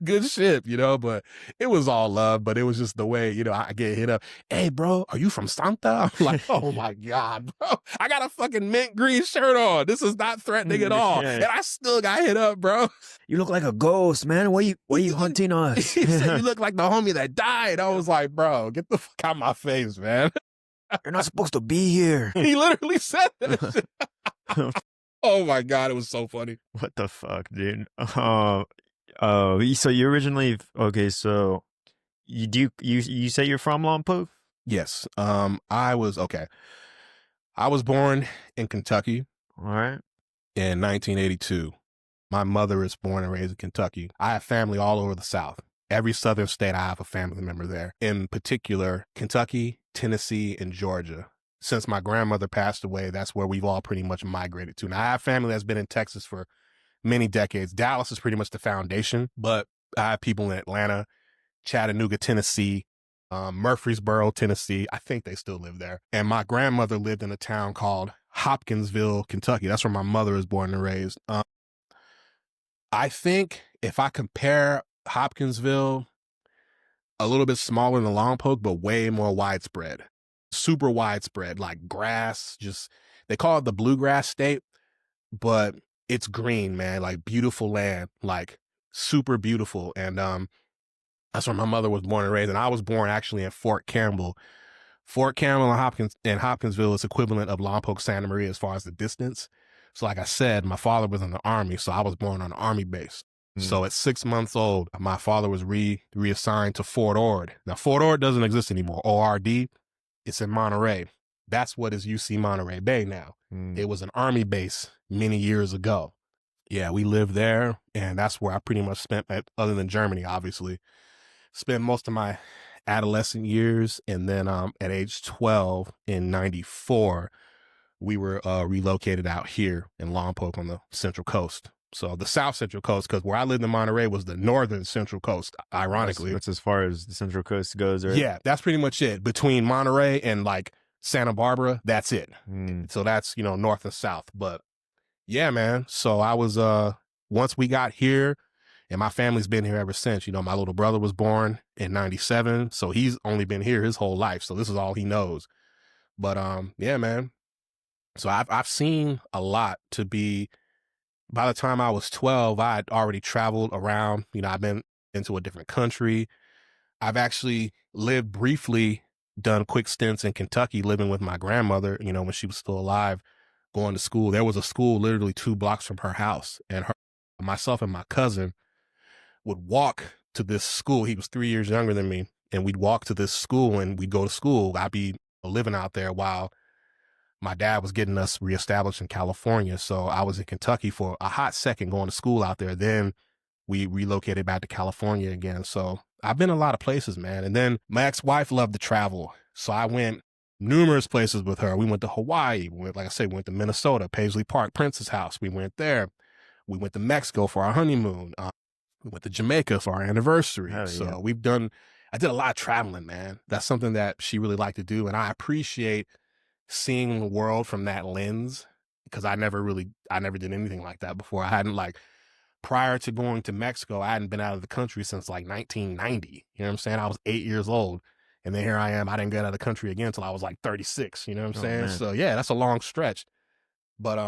good shit, you know, but it was all love, but it was just the way, you know, I get hit up. Hey, bro, are you from Santa? I'm like, oh my God, bro, I got a fucking mint green shirt on. This is not threatening at all. Yeah. And I still got hit up, bro. You look like a ghost, man. Why you hunting us? He said, you look like the homie that died. I was like, bro, get the fuck out of my face, man. You're not supposed to be here. He literally said that shit. Oh my God, it was so funny. What the fuck, dude? So you originally okay? So you say you're from Lompoc? Yes. I was okay. I was born in Kentucky All right. in 1982. My mother is born and raised in Kentucky. I have family all over the South. Every southern state, I have a family member there. In particular, Kentucky, Tennessee, and Georgia. Since my grandmother passed away, that's where we've all pretty much migrated to. Now, I have family that's been in Texas for many decades. Dallas is pretty much the foundation, but I have people in Atlanta, Chattanooga, Tennessee, Murfreesboro, Tennessee. I think they still live there. And my grandmother lived in a town called Hopkinsville, Kentucky. That's where my mother was born and raised. I think if I compare Hopkinsville, a little bit smaller than Lompoc, but way more widespread, super widespread, like grass, just, they call it the bluegrass state, but it's green, man, like beautiful land, like super beautiful. And that's where my mother was born and raised. And I was born actually in Fort Campbell. Fort Campbell and Hopkinsville is equivalent of Lompoc, Santa Maria as far as the distance. So like I said, my father was in the Army, so I was born on an Army base. So at 6 months old, my father was reassigned to Fort Ord. Now, Fort Ord doesn't exist anymore. ORD, it's in Monterey. That's what is UC Monterey Bay now. It was an Army base many years ago. Yeah, we lived there, and that's where I pretty much spent, other than Germany, obviously, spent most of my adolescent years. And then at age 12 in 94, we were relocated out here in Lompoc on the Central Coast. So the South Central Coast, because where I lived in Monterey was the Northern Central Coast, ironically. That's as far as the Central Coast goes, right? Yeah, that's pretty much it. Between Monterey and like Santa Barbara, that's it. So that's, you know, North and South. But yeah, man. So I was, once we got here, and my family's been here ever since. You know, my little brother was born in 97, so he's only been here his whole life. So this is all he knows. But yeah, man. So I've seen a lot to be. By the time I was 12, I had already traveled around. You know, I've been into a different country. I've actually lived briefly, done quick stints in Kentucky, living with my grandmother, you know, when she was still alive, going to school. There was a school literally 2 blocks from her house, and myself and my cousin would walk to this school. He was 3 years younger than me, and we'd walk to this school and we'd go to school. I'd be living out there while my dad was getting us reestablished in California. So I was in Kentucky for a hot second going to school out there. Then we relocated back to California again. So I've been a lot of places, man. And then my ex-wife loved to travel. So I went numerous places with her. We went to Hawaii. Like I said, we went to Minnesota, Paisley Park, Prince's house. We went there. We went to Mexico for our honeymoon. We went to Jamaica for our anniversary. Yeah. So I did a lot of traveling, man. That's something that she really liked to do. And I appreciate seeing the world from that lens, because I never did anything like that before. I hadn't, like, prior to going to Mexico, I hadn't been out of the country since like 1990. You know what I'm saying? I was 8 years old, and then here I am. I didn't get out of the country again until I was like 36. You know what I'm saying? Man. So yeah, that's a long stretch. But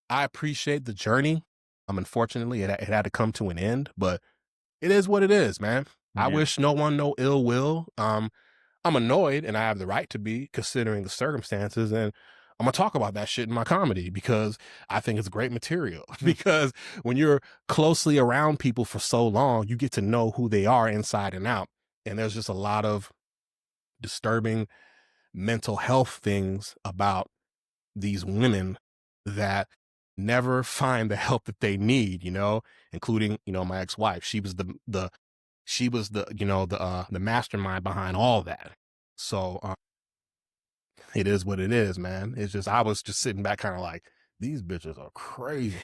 I appreciate the journey. Unfortunately, it had to come to an end, but it is what it is, man. I wish no one no ill will. I'm annoyed, and I have the right to be, considering the circumstances, and I'm going to talk about that shit in my comedy because I think it's great material. Because when you're closely around people for so long, you get to know who they are inside and out. And there's just a lot of disturbing mental health things about these women that never find the help that they need, you know, including, you know, my ex-wife. She was the mastermind behind all that. So it is what it is, man. It's just, I was just sitting back kind of like, these bitches are crazy.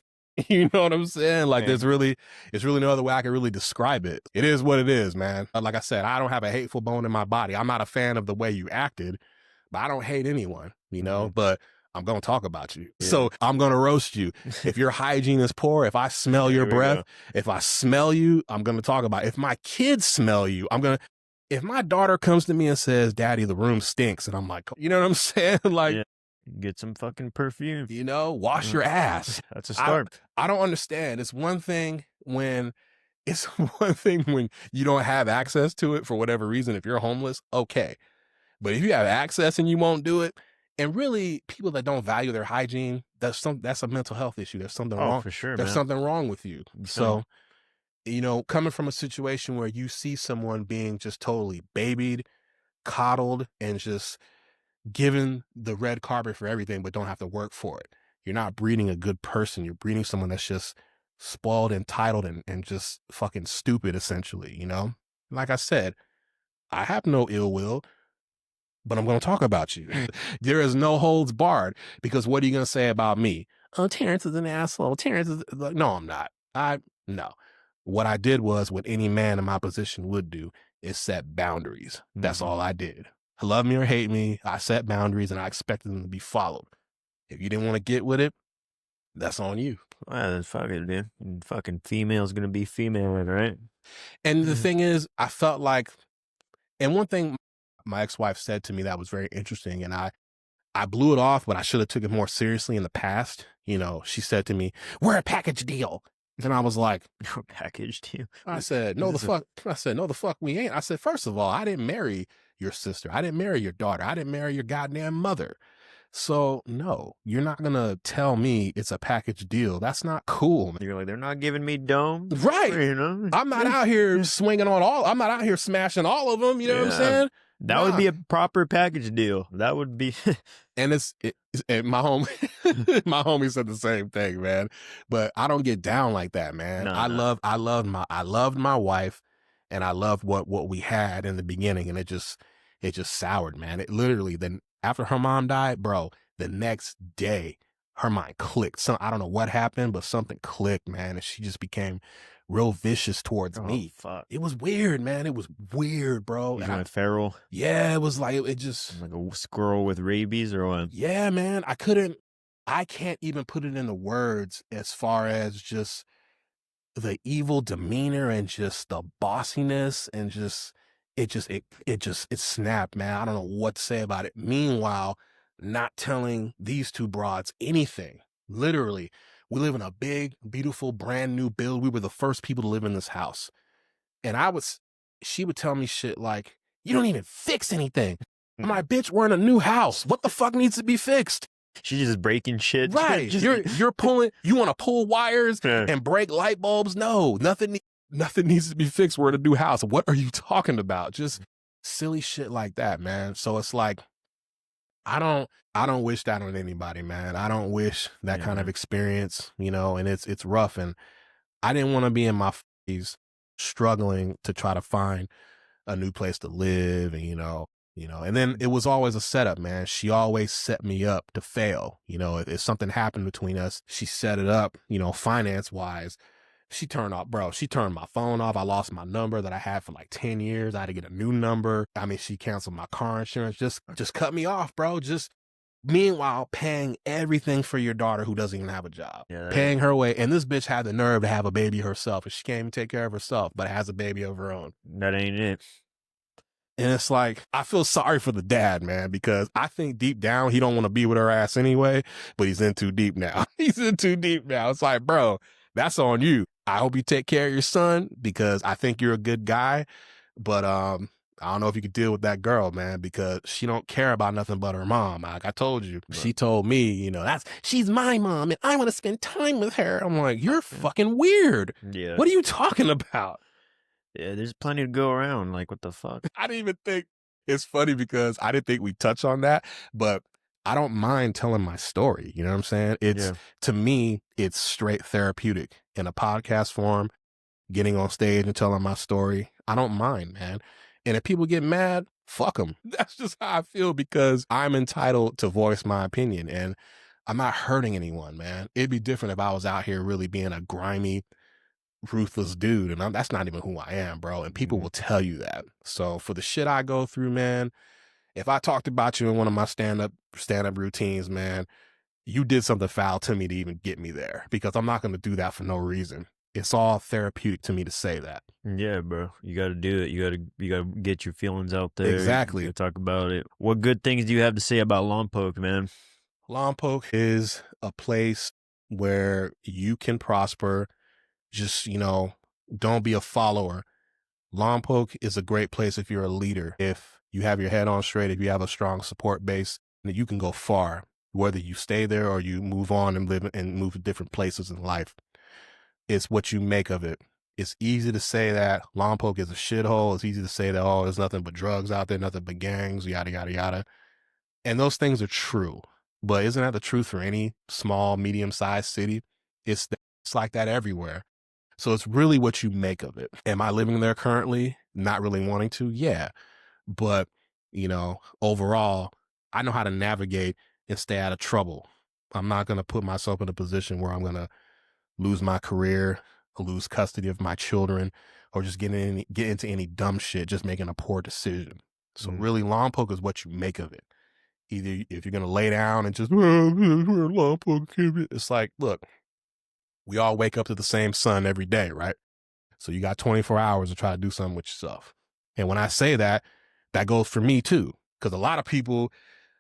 You know what I'm saying? Like, it's really no other way I can really describe it. It is what it is, man. Like I said, I don't have a hateful bone in my body. I'm not a fan of the way you acted, but I don't hate anyone, you know, Mhm. but I'm going to talk about you. Yeah. So I'm going to roast you. If your hygiene is poor, if I smell your There we breath, go. if I smell you, I'm going to talk about it. If my kids smell you, if my daughter comes to me and says, Daddy, the room stinks. And I'm like, you know what I'm saying? Like, Yeah. Get some fucking perfume. you know, wash your ass. That's a I don't, start. I don't understand. It's one thing when you don't have access to it for whatever reason. If you're homeless, okay. But if you have access and you won't do it, and really people that don't value their hygiene, that's a mental health issue. There's something Oh, wrong. for sure, There's man. something wrong with you. You So, shouldn't. you know, coming from a situation where you see someone being just totally babied, coddled, and just given the red carpet for everything, but don't have to work for it. You're not breeding a good person. You're breeding someone that's just spoiled, entitled, and just fucking stupid, essentially, you know? Like I said, I have no ill will, but I'm going to talk about you. There is no holds barred, because what are you going to say about me? Oh, Terrance is an asshole. Terrance is like, no, I'm not. No. What I did was what any man in my position would do is set boundaries. That's Mhm. all I did. Love me or hate me, I set boundaries and I expected them to be followed. If you didn't want to get with it, that's on you. Well, then fuck it, dude. Fucking female's gonna be female, right? And the Mhm. thing is, I felt like, and one thing my ex-wife said to me that was very interesting, and I blew it off, but I should have took it more seriously in the past. You know, she said to me, "We're a package deal." And I was like, Packaged you. I said, Is no, the this a fuck. I said, no, the fuck we ain't. I said, first of all, I didn't marry your sister. I didn't marry your daughter. I didn't marry your goddamn mother. So no, you're not going to tell me it's a package deal. That's not cool, man. You're like, they're not giving me dome, Right. you know? I'm not out here swinging on I'm not out here smashing all of them. You know what I'm Yeah, saying? that would Nah. be a proper package deal. That would be. And and my my homie said the same thing, man. But I don't get down like that, man. No, no. I loved my wife, and I loved what we had in the beginning, and it just soured, man. It literally, then after her mom died, bro, the next day her mind clicked. So I don't know what happened, but something clicked, man, and she just became real vicious towards Oh, me. fuck. It was weird, man. It was weird, bro. You And went feral? yeah, it was like it just Like a squirrel with rabies or what? yeah, man. I can't even put it into words as far as just the evil demeanor and just the bossiness and just it snapped, man. I don't know what to say about it. Meanwhile, not telling these two broads anything. Literally, we live in a big, beautiful, brand new build. We were the first people to live in this house. And she would tell me shit like, you don't even fix anything. I'm like, bitch, we're in a new house. What the fuck needs to be fixed? She's just breaking shit. Right. Just, You're pulling, you want to pull wires Yeah. and break light bulbs? No, nothing needs to be fixed. We're in a new house. What are you talking about? Just silly shit like that, man. So it's like, I don't wish that on anybody, man. I don't wish that kind of experience, you know, and it's rough. And I didn't want to be in my 40s struggling to try to find a new place to live, and and then it was always a setup, man. She always set me up to fail. You know, if something happened between us, she set it up, finance wise. She turned my phone off. I lost my number that I had for like 10 years. I had to get a new number. I mean, she canceled my car insurance. Just cut me off, bro. Just meanwhile paying everything for your daughter who doesn't even have a job. Yeah, paying her way. And this bitch had the nerve to have a baby herself, and she can't even take care of herself, but has a baby of her own. that ain't it. And it's like, I feel sorry for the dad, man, because I think deep down he don't want to be with her ass anyway, but he's in too deep now. He's in too deep now. It's like, bro, that's on you. I hope you take care of your son, because I think you're a good guy, but I don't know if you could deal with that girl, man, because she don't care about nothing but her mom. Like I told you, she told me, she's my mom and I want to spend time with her. I'm like, you're fucking weird. Yeah. What are you talking about? Yeah, there's plenty to go around. Like, what the fuck? I didn't even think, it's funny because I didn't think we'd touch on that, but I don't mind telling my story. You know what I'm saying? To me, it's straight therapeutic in a podcast form, getting on stage and telling my story. I don't mind, man. And if people get mad, fuck them. That's just how I feel, because I'm entitled to voice my opinion and I'm not hurting anyone, man. It'd be different if I was out here really being a grimy, ruthless dude, and that's not even who I am, bro. And people will tell you that. So for the shit I go through, man, If I talked about you in one of my stand-up routines, man, you did something foul to me to even get me there, because I'm not going to do that for no reason. It's all therapeutic to me to say that. Yeah, bro. You got to do it. You got to get your feelings out there. You got Exactly. to talk about it. What good things do you have to say about Lompoc, man? Lompoc is a place where you can prosper. Just, don't be a follower. Lompoc is a great place if you're a leader. If you have your head on straight, if you have a strong support base, then you can go far, whether you stay there or you move on and live and move to different places in life. It's what you make of it. It's easy to say that Lompoc is a shithole. It's easy to say that, oh, there's nothing but drugs out there, nothing but gangs, yada, yada, yada. And those things are true. But isn't that the truth for any small, medium-sized city? It's like that everywhere. So it's really what you make of it. Am I living there currently? Not really wanting to? Yeah. But, overall, I know how to navigate and stay out of trouble. I'm not going to put myself in a position where I'm going to lose my career, lose custody of my children, or just get into any dumb shit, just making a poor decision. So really, Lompoc is what you make of it. Either if you're going to lay down and just, Lompoc, it's like, look, we all wake up to the same sun every day, right? So you got 24 hours to try to do something with yourself. And when I say that, that goes for me too. Because a lot of people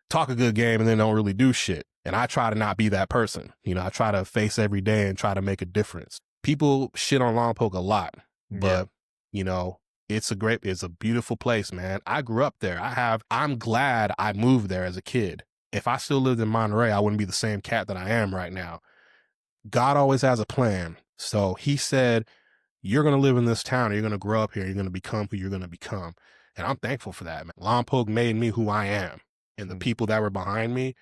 talk a good game and then don't really do shit. And I try to not be that person. I try to face every day and try to make a difference. People shit on Lompoc a lot, but it's a beautiful place, man. I grew up there. I'm glad I moved there as a kid. If I still lived in Monterey, I wouldn't be the same cat that I am right now. God always has a plan. So he said, you're going to live in this town. You're going to grow up here. You're going to become who you're going to become. And I'm thankful for that, man. Lompoc made me who I am. And the people that were behind me,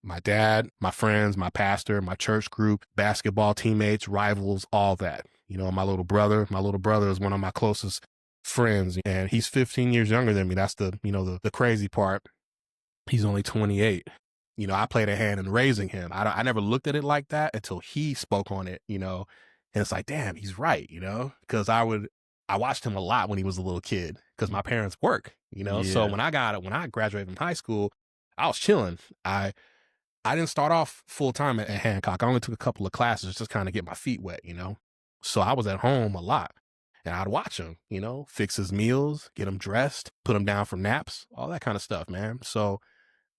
my dad, my friends, my pastor, my church group, basketball teammates, rivals, all that. My little brother is one of my closest friends, and he's 15 years younger than me. That's the crazy part. He's only 28. I played a hand in raising him. I never looked at it like that until he spoke on it, and it's like, damn, he's right, because I watched him a lot when he was a little kid because my parents work, so when I graduated from high school, I was chilling. I didn't start off full time at Hancock. I only took a couple of classes just kind of get my feet wet, so I was at home a lot. And I'd watch him, fix his meals, get him dressed, put him down for naps, all that kind of stuff, man. So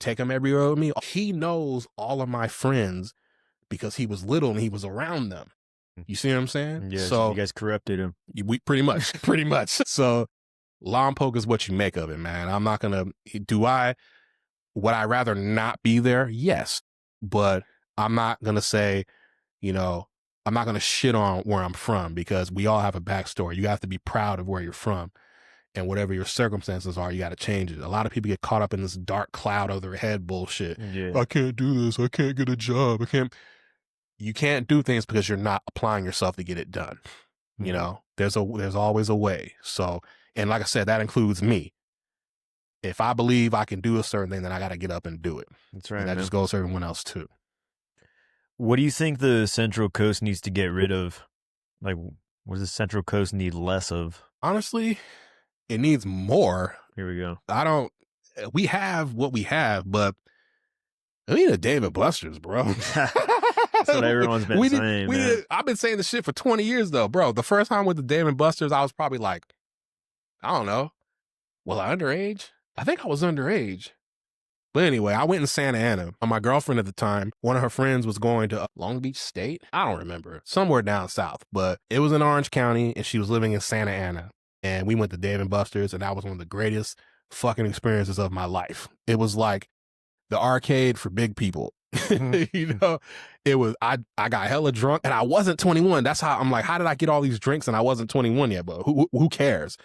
take him everywhere with me. He knows all of my friends because he was little and he was around them. You see what I'm saying? Yeah, so you guys corrupted him. We pretty much. So Lompoc is what you make of it, man. I'm not going to, would I rather not be there? Yes. But I'm not going to say, I'm not going to shit on where I'm from, because we all have a backstory. You have to be proud of where you're from, and whatever your circumstances are, you got to change it. A lot of people get caught up in this dark cloud over their head bullshit. Yeah. I can't do this. I can't get a job. You can't do things because you're not applying yourself to get it done. There's always a way. So, and like I said, that includes me. If I believe I can do a certain thing, then I got to get up and do it. That's right. And that just goes for everyone else too. What do you think the Central Coast needs to get rid of? Like, what does the Central Coast need less of? Honestly, it needs more. Here we go. We have what we have, but we need a Dave & Buster's, bro. That's what everyone's been saying. I've been saying this shit for 20 years, though, bro. The first time with the Dave & Buster's, I was probably like, I don't know. Was I underage? I think I was underage. But anyway, I went in Santa Ana. My girlfriend at the time, one of her friends was going to Long Beach State. I don't remember. Somewhere down south. But it was in Orange County, and she was living in Santa Ana. And we went to Dave & Buster's, and that was one of the greatest fucking experiences of my life. It was like the arcade for big people. It was, I got hella drunk, and I wasn't 21. That's how I'm like, how did I get all these drinks and I wasn't 21 yet? But who cares?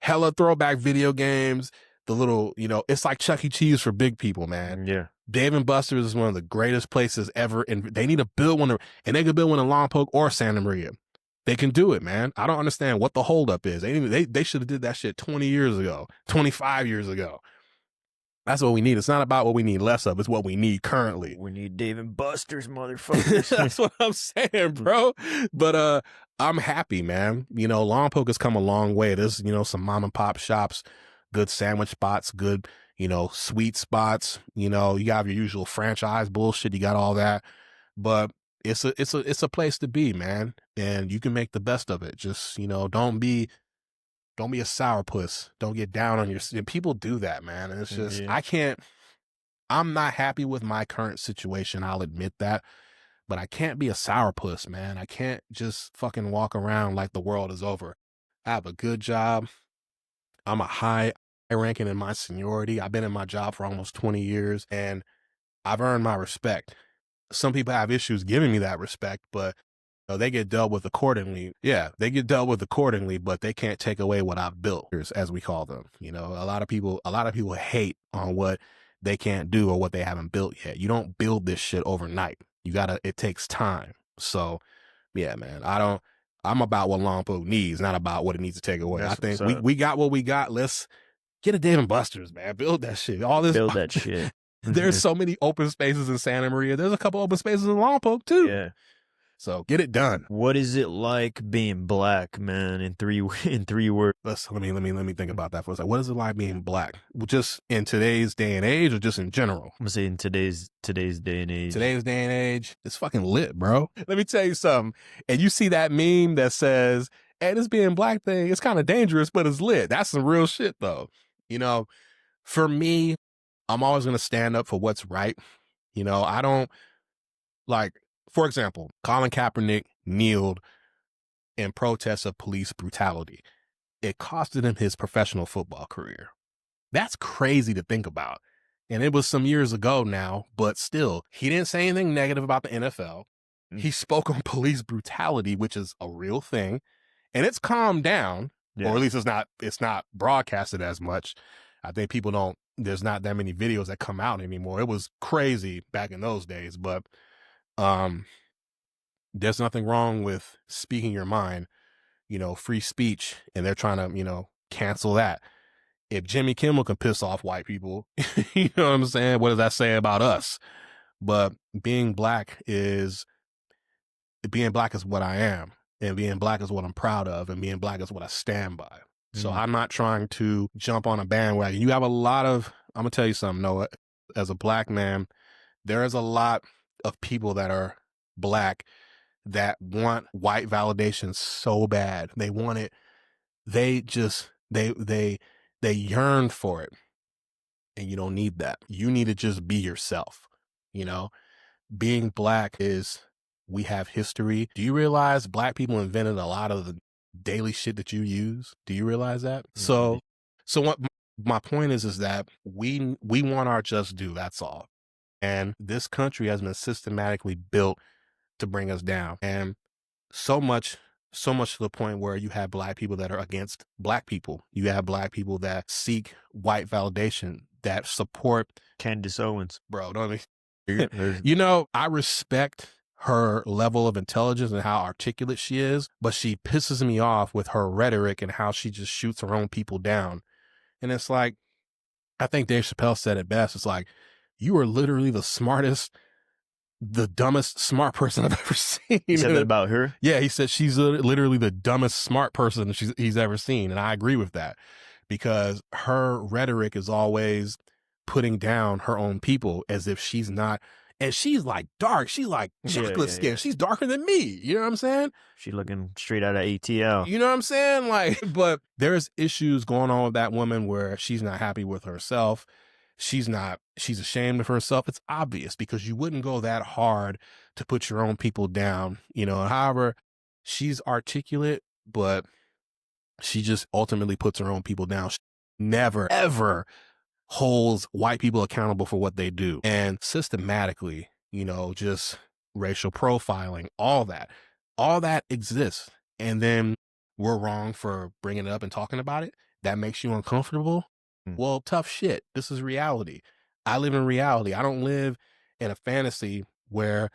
Hella throwback video games. The little, it's like Chuck E. Cheese for big people, man. Yeah. Dave & Buster's is one of the greatest places ever. And they need to build one, and they could build one in Lompoc or Santa Maria. They can do it, man. I don't understand what the holdup is. They should have did that shit 20 years ago, 25 years ago. That's what we need. It's not about what we need less of. It's what we need currently. We need Dave & Buster's, motherfuckers. That's what I'm saying, bro. But I'm happy, man. Lompoc has come a long way. There's, some mom and pop shops, good sandwich spots, good, sweet spots. You got your usual franchise bullshit. You got all that, but it's a place to be, man. And you can make the best of it. Just, don't be a sourpuss. Don't get down on your, and people do that, man. And it's just, Yeah. I'm not happy with my current situation. I'll admit that, but I can't be a sourpuss, man. I can't just fucking walk around like the world is over. I have a good job. I'm a high ranking in my seniority. I've been in my job for almost 20 years and I've earned my respect. Some people have issues giving me that respect, but they get dealt with accordingly. Yeah, they get dealt with accordingly, but they can't take away what I've built, as we call them. A lot of people hate on what they can't do or what they haven't built yet. You don't build this shit overnight. It takes time. So yeah, man, I'm about what Lompoc needs, not about what it needs to take away. I That's think what's we, up. we got what we got. Let's get a Dave and Buster's, man. Build that shit. All this, Build that shit. there's so many open spaces in Santa Maria. There's a couple open spaces in Lompoc too. Yeah. So get it done. What is it like being black, man? In three words. Let me think about that for a second. What is it like being black? Just in today's day and age, or just in general? I'm gonna say in today's day and age. Today's day and age, it's fucking lit, bro. Let me tell you something. And you see that meme that says, "Hey, this being black thing, it's kind of dangerous, but it's lit." That's some real shit, though. For me, I'm always gonna stand up for what's right. I don't like. For example, Colin Kaepernick kneeled in protest of police brutality. It costed him his professional football career. That's crazy to think about. And it was some years ago now, but still, he didn't say anything negative about the NFL. He spoke on police brutality, which is a real thing. And it's calmed down, or at least it's not broadcasted as much. I think there's not that many videos that come out anymore. It was crazy back in those days, but there's nothing wrong with speaking your mind, free speech, and they're trying to, cancel that. If Jimmy Kimmel can piss off white people, you know what I'm saying? What does that say about us? But being black is what I am, and being black is what I'm proud of, and being black is what I stand by. So I'm not trying to jump on a bandwagon. You have I'm gonna tell you something, Noah, as a black man, there is a lot of people that are black that want white validation so bad. They want it. They just, they yearn for it. And you don't need that. You need to just be yourself. Being black we have history. Do you realize black people invented a lot of the daily shit that you use? Do you realize that? So what my point is that we want our just due. That's all. And this country has been systematically built to bring us down. And so much to the point where you have black people that are against black people. You have black people that seek white validation, that support Candace Owens. Bro, don't I respect her level of intelligence and how articulate she is, but she pisses me off with her rhetoric and how she just shoots her own people down. And it's like, I think Dave Chappelle said it best. It's like, you are literally the dumbest smart person I've ever seen. He said that about her? Yeah, he said she's literally the dumbest smart person he's ever seen. And I agree with that, because her rhetoric is always putting down her own people as if she's not. And she's like dark. She's like chocolate skin. Yeah. She's darker than me. You know what I'm saying? She looking straight out of ATL. You know what I'm saying? But there's issues going on with that woman where she's not happy with herself. She's ashamed of herself. It's obvious, because you wouldn't go that hard to put your own people down, however, she's articulate, but she just ultimately puts her own people down. She never, ever holds white people accountable for what they do. And systematically, just racial profiling, all that exists. And then we're wrong for bringing it up and talking about it. That makes you uncomfortable. Well, tough shit. This is reality. I live in reality. I don't live in a fantasy where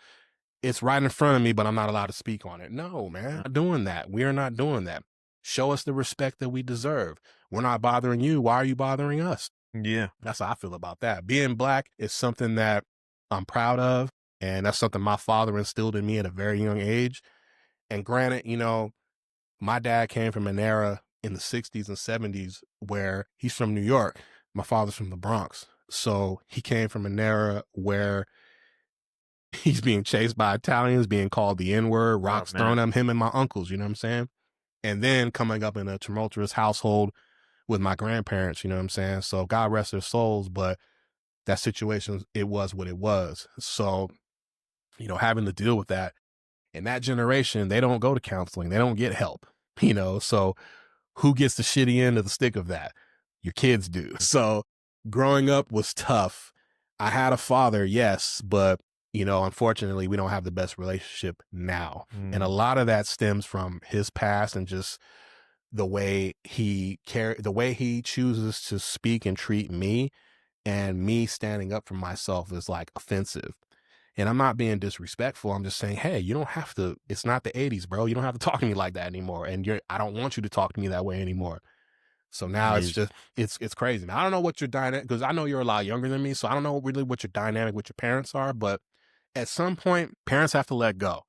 it's right in front of me, but I'm not allowed to speak on it. No, man, I'm not doing that. We are not doing that. Show us the respect that we deserve. We're not bothering you. Why are you bothering us? Yeah. That's how I feel about that. Being black is something that I'm proud of. And that's something my father instilled in me at a very young age. And granted, my dad came from an era in the 60s and 70s where he's from New York. my father's from the Bronx. So he came from an era where he's being chased by Italians, being called the N-word, Oh rocks thrown man. at him and my uncles, you know what I'm saying? And then coming up in a tumultuous household with my grandparents, you know what I'm saying? So God rest their souls, but that situation, it was what it was. So, having to deal with that. And that generation, they don't go to counseling. They don't get help, So who gets the shitty end of the stick of that? Your kids do. So growing up was tough. I had a father, yes, but unfortunately, we don't have the best relationship now. And a lot of that stems from his past and just the way the way he chooses to speak and treat me, and me standing up for myself is like offensive. And I'm not being disrespectful. I'm just saying, hey, you don't have to, it's not the 80s, bro. You don't have to talk to me like that anymore. And I don't want you to talk to me that way anymore. So now it's Is just, it's crazy. Now, I don't know what your dynamic, because I know you're a lot younger than me. So I don't know really what your dynamic with your parents are, but at some point, parents have to let go.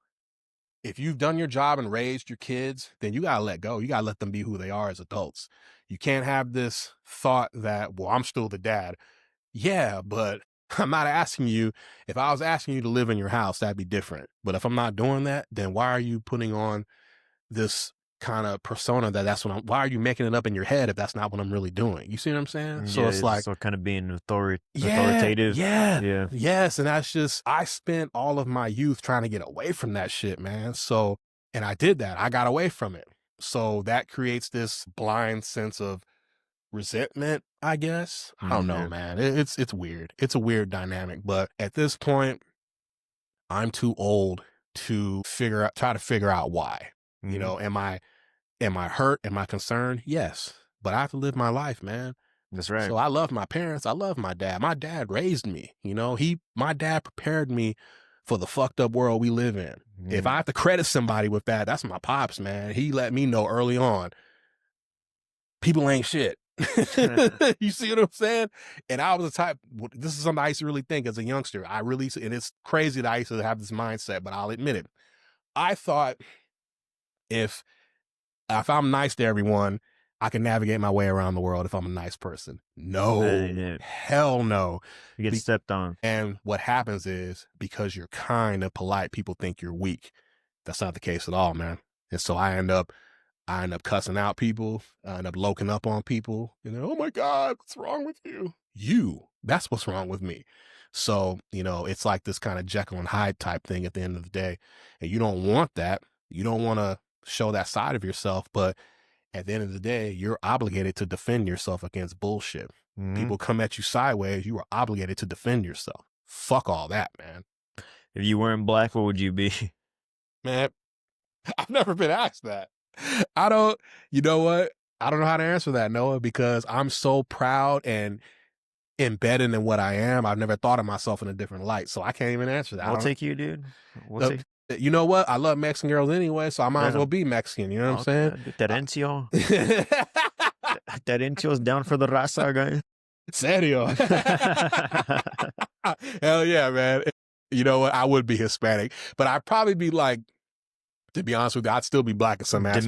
If you've done your job and raised your kids, then you got to let go. You got to let them be who they are as adults. You can't have this thought that, well, I'm still the dad. Yeah, but I'm not asking you. If I was asking you to live in your house, that'd be different. But if I'm not doing that, then why are you putting on this kind of persona why are you making it up in your head if that's not what I'm really doing? You see what I'm saying? So yeah, it's it's like, so kind of being yeah, authoritative. yeah, Yeah. yes. And that's just, I spent all of my youth trying to get away from that shit, man. So, and I did that. I got away from it. So that creates this blind sense of resentment, I guess. I don't know, Yeah. man. It's weird. It's a weird dynamic, but at this point, I'm too old to try to figure out why. Mhm. Am I hurt? Am I concerned? Yes, but I have to live my life, man. That's right. So I love my parents. I love my dad. My dad raised me. My dad prepared me for the fucked up world we live in. If Mhm. I have to credit somebody with that, that's my pops, man. He let me know early on, people ain't shit. You see what I'm saying? And I was the type, this is something I used to really think as a youngster. And it's crazy that I used to have this mindset, but I'll admit it. I thought if I'm nice to everyone, I can navigate my way around the world if I'm a nice person. That ain't No, it. hell no. You get Be- stepped on. and what happens is, because you're kind and polite, people think you're weak. That's not the case at all, man. And so I end up cussing out people. I end up loking up on people. Oh my God, what's wrong with you? That's what's wrong with me. So, it's like this kind of Jekyll and Hyde type thing at the end of the day. And you don't want that. You don't want to show that side of yourself. But at the end of the day, you're obligated to defend yourself against bullshit. Mhm. People come at you sideways. You are obligated to defend yourself. Fuck all that, man. If you weren't black, what would you be? Man, I've never been asked that. I don't, you know what? I don't know how to answer that, Noah, because I'm so proud and embedded in what I am. I've never thought of myself in a different light. So I can't even answer that. I We'll don't take you, dude. We'll uh, take. You know what? I love Mexican girls anyway, so I might as Yeah. well be Mexican. You know what I'm saying? Okay, Terrencio. Terrencio's down for the raza, guy. Serio. Hell yeah, man. You know what? I would be Hispanic, but I'd probably be like, to be honest with you, I'd still be black in some aspect.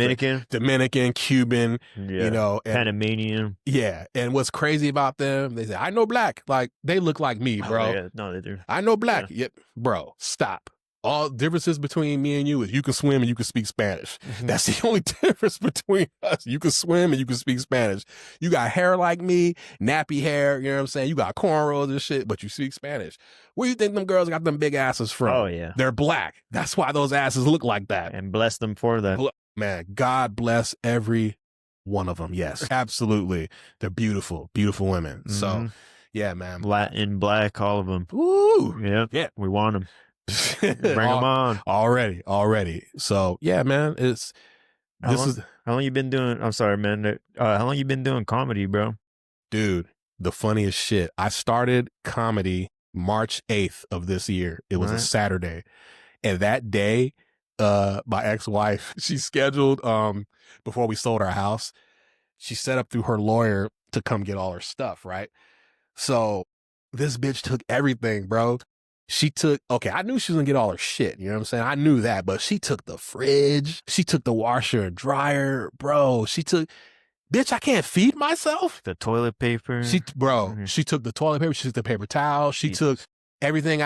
Dominican, Cuban, Yeah. and Panamanian. yeah. And what's crazy about them, they say, I know black. Like, they look like me, Oh, bro. yeah. No, they do. I know black. Yeah. Yep. Bro, stop. All differences between me and you is you can swim and you can speak Spanish. That's the only difference between us. You can swim and you can speak Spanish. You got hair like me, nappy hair, you know what I'm saying? You got cornrows and shit, but you speak Spanish. Where do you think them girls got them big asses from? Oh, yeah. They're black. That's why those asses look like that. And bless them for that. Man, God bless every one of them. Yes, absolutely. They're beautiful, beautiful women. So, Mhm. yeah, man. Latin, black, all of them. Ooh. Yeah. Yeah. We want them. Bring them on. Already. So, yeah, man, How long you been doing? I'm sorry, man. How long you been doing comedy, bro? Dude, the funniest shit. I started comedy March 8th of this year. It was a Saturday. And that day, my ex-wife, she scheduled, before we sold our house, she set up through her lawyer to come get all her stuff, right? So this bitch took everything, bro. I knew she was gonna get all her shit, you know what I'm saying? I knew that, but she took the fridge, she took the washer and dryer, bro. Bitch, I can't feed myself. The toilet paper. She took the toilet paper, she took the paper towel, she took Jesus. everything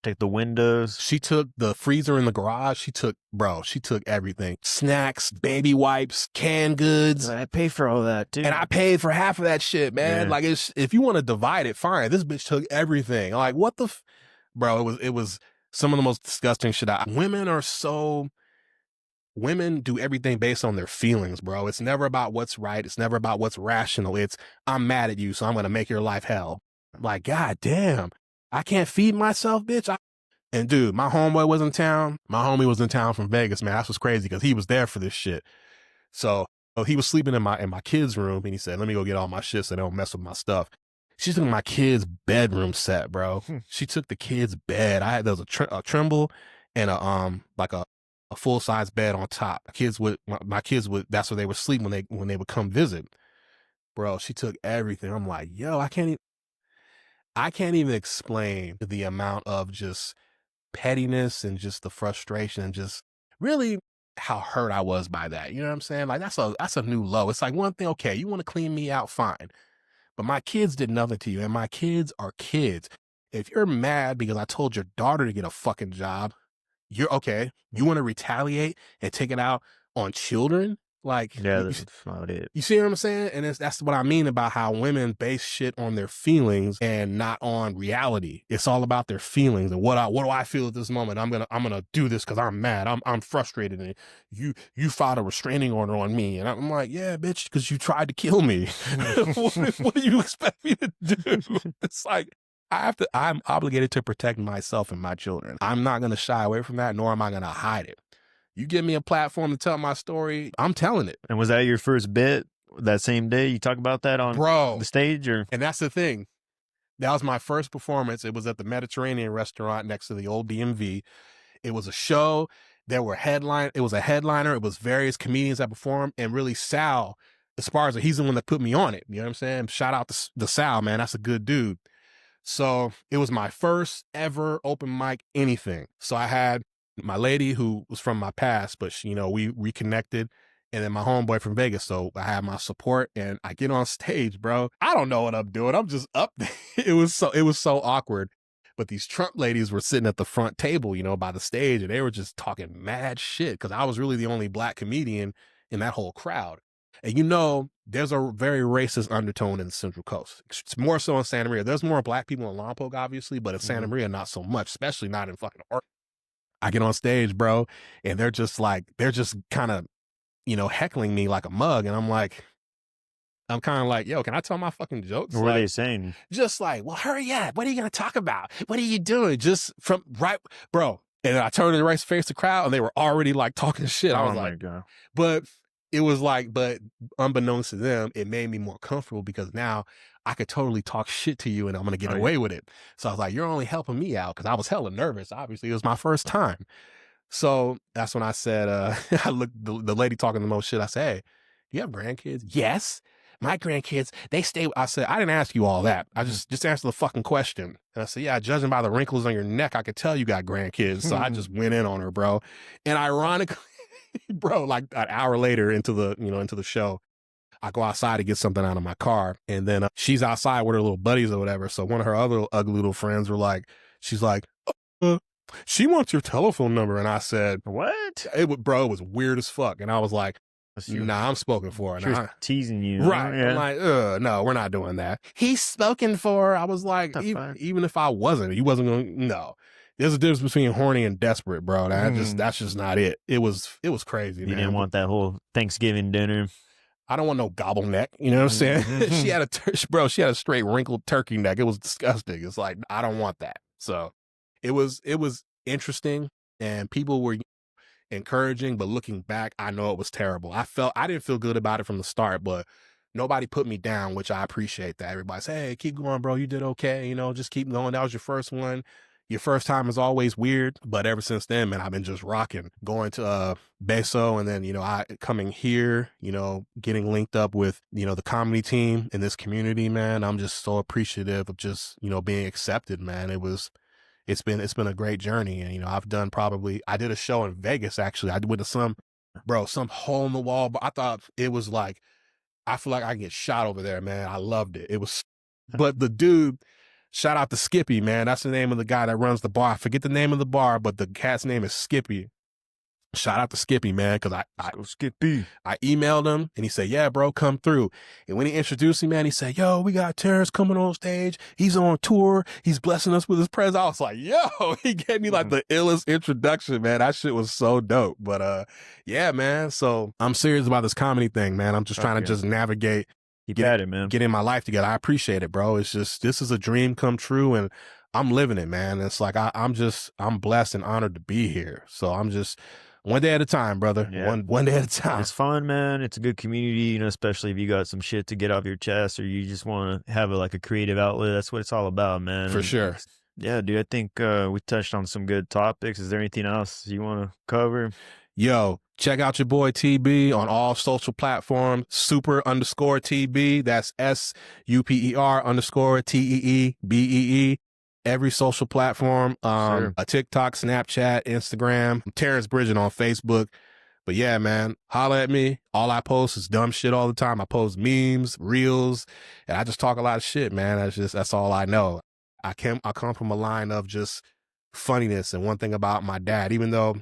Take the windows. she took the freezer in the garage. She took everything. Snacks, baby wipes, canned goods. I pay for all that too. And I paid for half of that shit, man. Yeah. Like, if you want to divide it, fine. This bitch took everything. Like, what the bro, it was some of the most disgusting shit. Women do everything based on their feelings, bro. It's never about what's right. It's never about what's rational. It's, I'm mad at you, so I'm going to make your life hell. Like, God damn, I can't feed myself, bitch. And dude, my homeboy was in town. My homie was in town from Vegas, man. That's what's crazy because he was there for this shit. So he was sleeping in my kid's room, and he said, let me go get all my shit so they don't mess with my stuff. She took my kid's bedroom set, bro. She took the kid's bed. There was a tremble and a full-size bed on top. My kids would, that's where they would sleep when they would come visit. Bro, she took everything. I'm like, yo, I can't even explain the amount of just pettiness and just the frustration and just really how hurt I was by that. You know what I'm saying? Like, that's a new low. It's like, one thing, okay, you want to clean me out, fine. But my kids did nothing to you, and my kids are kids. If you're mad because I told your daughter to get a fucking job, you're okay. You want to retaliate and take it out on children? Like, Yeah, that's not it. you see what I'm saying? And that's what I mean about how women base shit on their feelings and not on reality. It's all about their feelings and what do I feel at this moment? I'm gonna do this because I'm mad. I'm frustrated, and you filed a restraining order on me, and I'm like, yeah, bitch, because you tried to kill me. What do you expect me to do? It's like, I'm obligated to protect myself and my children. I'm not gonna shy away from that, nor am I gonna hide it. You give me a platform to tell my story, I'm telling it. And was that your first bit that same day? You talk about that on the stage, or? And that's the thing. That was my first performance. It was at the Mediterranean restaurant next to the old DMV. It was a show. It was a headliner. It was various comedians that performed, and really Sal, as far as he's the one that put me on it. You know what I'm saying? Shout out to Sal, man. That's a good dude. So it was my first ever open mic anything. So I had my lady who was from my past, but she, we reconnected, and then my homeboy from Vegas. So I had my support, and I get on stage, bro. I don't know what I'm doing. I'm just up there. It was so awkward. But these Trump ladies were sitting at the front table, by the stage, and they were just talking mad shit because I was really the only black comedian in that whole crowd. And there's a very racist undertone in the Central Coast. It's more so in Santa Maria. There's more black people in Lompoc, obviously, but in Santa Maria, not so much, especially not in fucking Oregon. I get on stage, bro, and they're just kind of, heckling me like a mug. And I'm kind of like, yo, can I tell my fucking jokes? What were they saying? Just like, well, hurry up. What are you going to talk about? What are you doing? Just from right, bro. And I turned and right face the crowd, and they were already like talking shit. I was like, God. But it was like, but unbeknownst to them, it made me more comfortable because now I could totally talk shit to you and I'm going to get away with it. So I was like, you're only helping me out because I was hella nervous. Obviously, it was my first time. So that's when I said, I looked the lady talking the most shit. I said, hey, do you have grandkids? Yes. My grandkids, they stay. I said, I didn't ask you all that. I just answered the fucking question. And I said, yeah, judging by the wrinkles on your neck, I could tell you got grandkids. So I just went in on her, bro. And ironically, bro, like an hour later into the show, I go outside to get something out of my car, and then she's outside with her little buddies or whatever. So one of her other ugly little friends she's like, she wants your telephone number. And I said, what? It was weird as fuck. And I was like, nah, I'm spoken for. She was teasing you. Right. Yeah. I'm like, no, we're not doing that. He's spoken for. I was like, even if I wasn't, he wasn't going to, no. There's a difference between horny and desperate, bro. That's just not it. It was crazy, man. You didn't want that whole Thanksgiving dinner. I don't want no gobble neck. You know what I'm saying? She had a straight wrinkled turkey neck. It was disgusting. It's like, I don't want that. So it was interesting, and people were encouraging, but looking back, I know it was terrible. I didn't feel good about it from the start, but nobody put me down, which I appreciate that. Everybody said, hey, keep going, bro. You did okay. Just keep going. That was your first one. Your first time is always weird, but ever since then, man, I've been just rocking. Going to Beso, and then, I coming here, getting linked up with, the comedy team in this community, man. I'm just so appreciative of just, being accepted, man. It's been a great journey. And, I did a show in Vegas, actually. I went to some hole in the wall, but I thought it was like I feel like I can get shot over there, man. I loved it. It was, but the dude, shout out to Skippy, man. That's the name of the guy that runs the bar. I forget the name of the bar, but the cat's name is Skippy. Shout out to Skippy, man, because Let's go Skippy. I emailed him and he said, yeah, bro, come through. And when he introduced me, man, he said, yo, we got Terrance coming on stage. He's on tour. He's blessing us with his presence. I was like, yo, he gave me like the illest introduction, man. That shit was so dope. But yeah, man. So I'm serious about this comedy thing, man. I'm just trying to just navigate, Keep at it, man. Getting my life together. I appreciate it, bro. It's just, this is a dream come true and I'm living it, man. It's like, I'm blessed and honored to be here. So I'm just, one day at a time, brother. Yeah. One day at a time. It's fun, man. It's a good community, you know, especially if you got some shit to get off your chest or you just want to have like a creative outlet. That's what it's all about, man. For sure. Yeah, dude. I think we touched on some good topics. Is there anything else you want to cover? Yo, check out your boy TB on all social platforms. Super_TB. That's SUPER_TEEBEE. Every social platform, Sure. a TikTok, Snapchat, Instagram, Terrance Bridgett on Facebook. But yeah, man, holla at me. All I post is dumb shit all the time. I post memes, reels, and I just talk a lot of shit, man. That's all I know. I come from a line of just funniness. And one thing about my dad, even though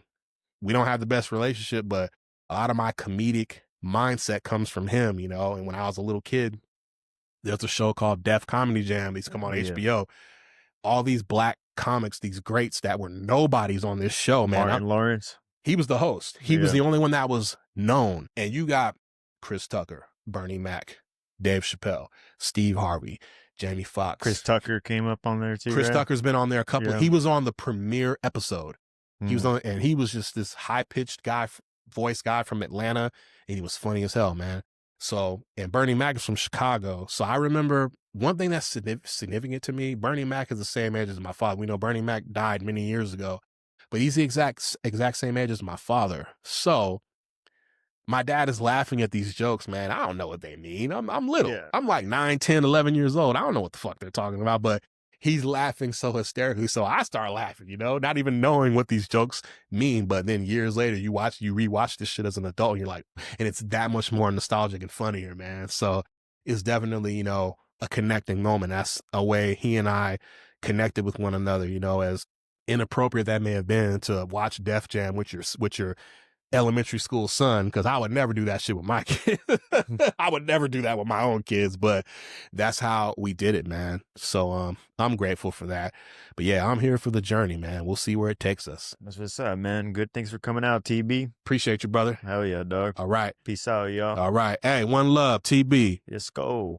we don't have the best relationship, but a lot of my comedic mindset comes from him, you know. And when I was a little kid, there's a show called Def Comedy Jam. These come on HBO. All these black comics, these greats that were nobodies on this show, man. Martin Lawrence. He was the host. He was the only one that was known. And you got Chris Tucker, Bernie Mac, Dave Chappelle, Steve Harvey, Jamie Foxx. Chris Tucker came up on there too. Chris right? Tucker's been on there a couple. Yeah. He was on the premiere episode. He was on, and he was just this high-pitched guy, voice guy from Atlanta, and he was funny as hell, man. So, and Bernie Mac is from Chicago. So I remember one thing that's significant to me, Bernie Mac is the same age as my father. We know Bernie Mac died many years ago, but he's the exact same age as my father. So my dad is laughing at these jokes, man. I don't know what they mean. I'm little. Yeah. I'm like 9, 10, 11 years old. I don't know what the fuck they're talking about, but he's laughing so hysterically. So I start laughing, you know, not even knowing what these jokes mean. But then years later, you rewatch this shit as an adult and you're like, and it's that much more nostalgic and funnier, man. So it's definitely, you know, a connecting moment. That's a way he and I connected with one another, you know, as inappropriate that may have been to watch Def Jam with your elementary school son, because I would never do that shit with my kids. I would never do that with my own kids, but that's how we did it, man. So I'm grateful for that. But yeah, I'm here for the journey, man. We'll see where it takes us. That's what's up, man. Good. Thanks for coming out, TB. Appreciate you, brother. Hell yeah, dog. All right. Peace out, y'all. All right. Hey, one love, TB. Let's go.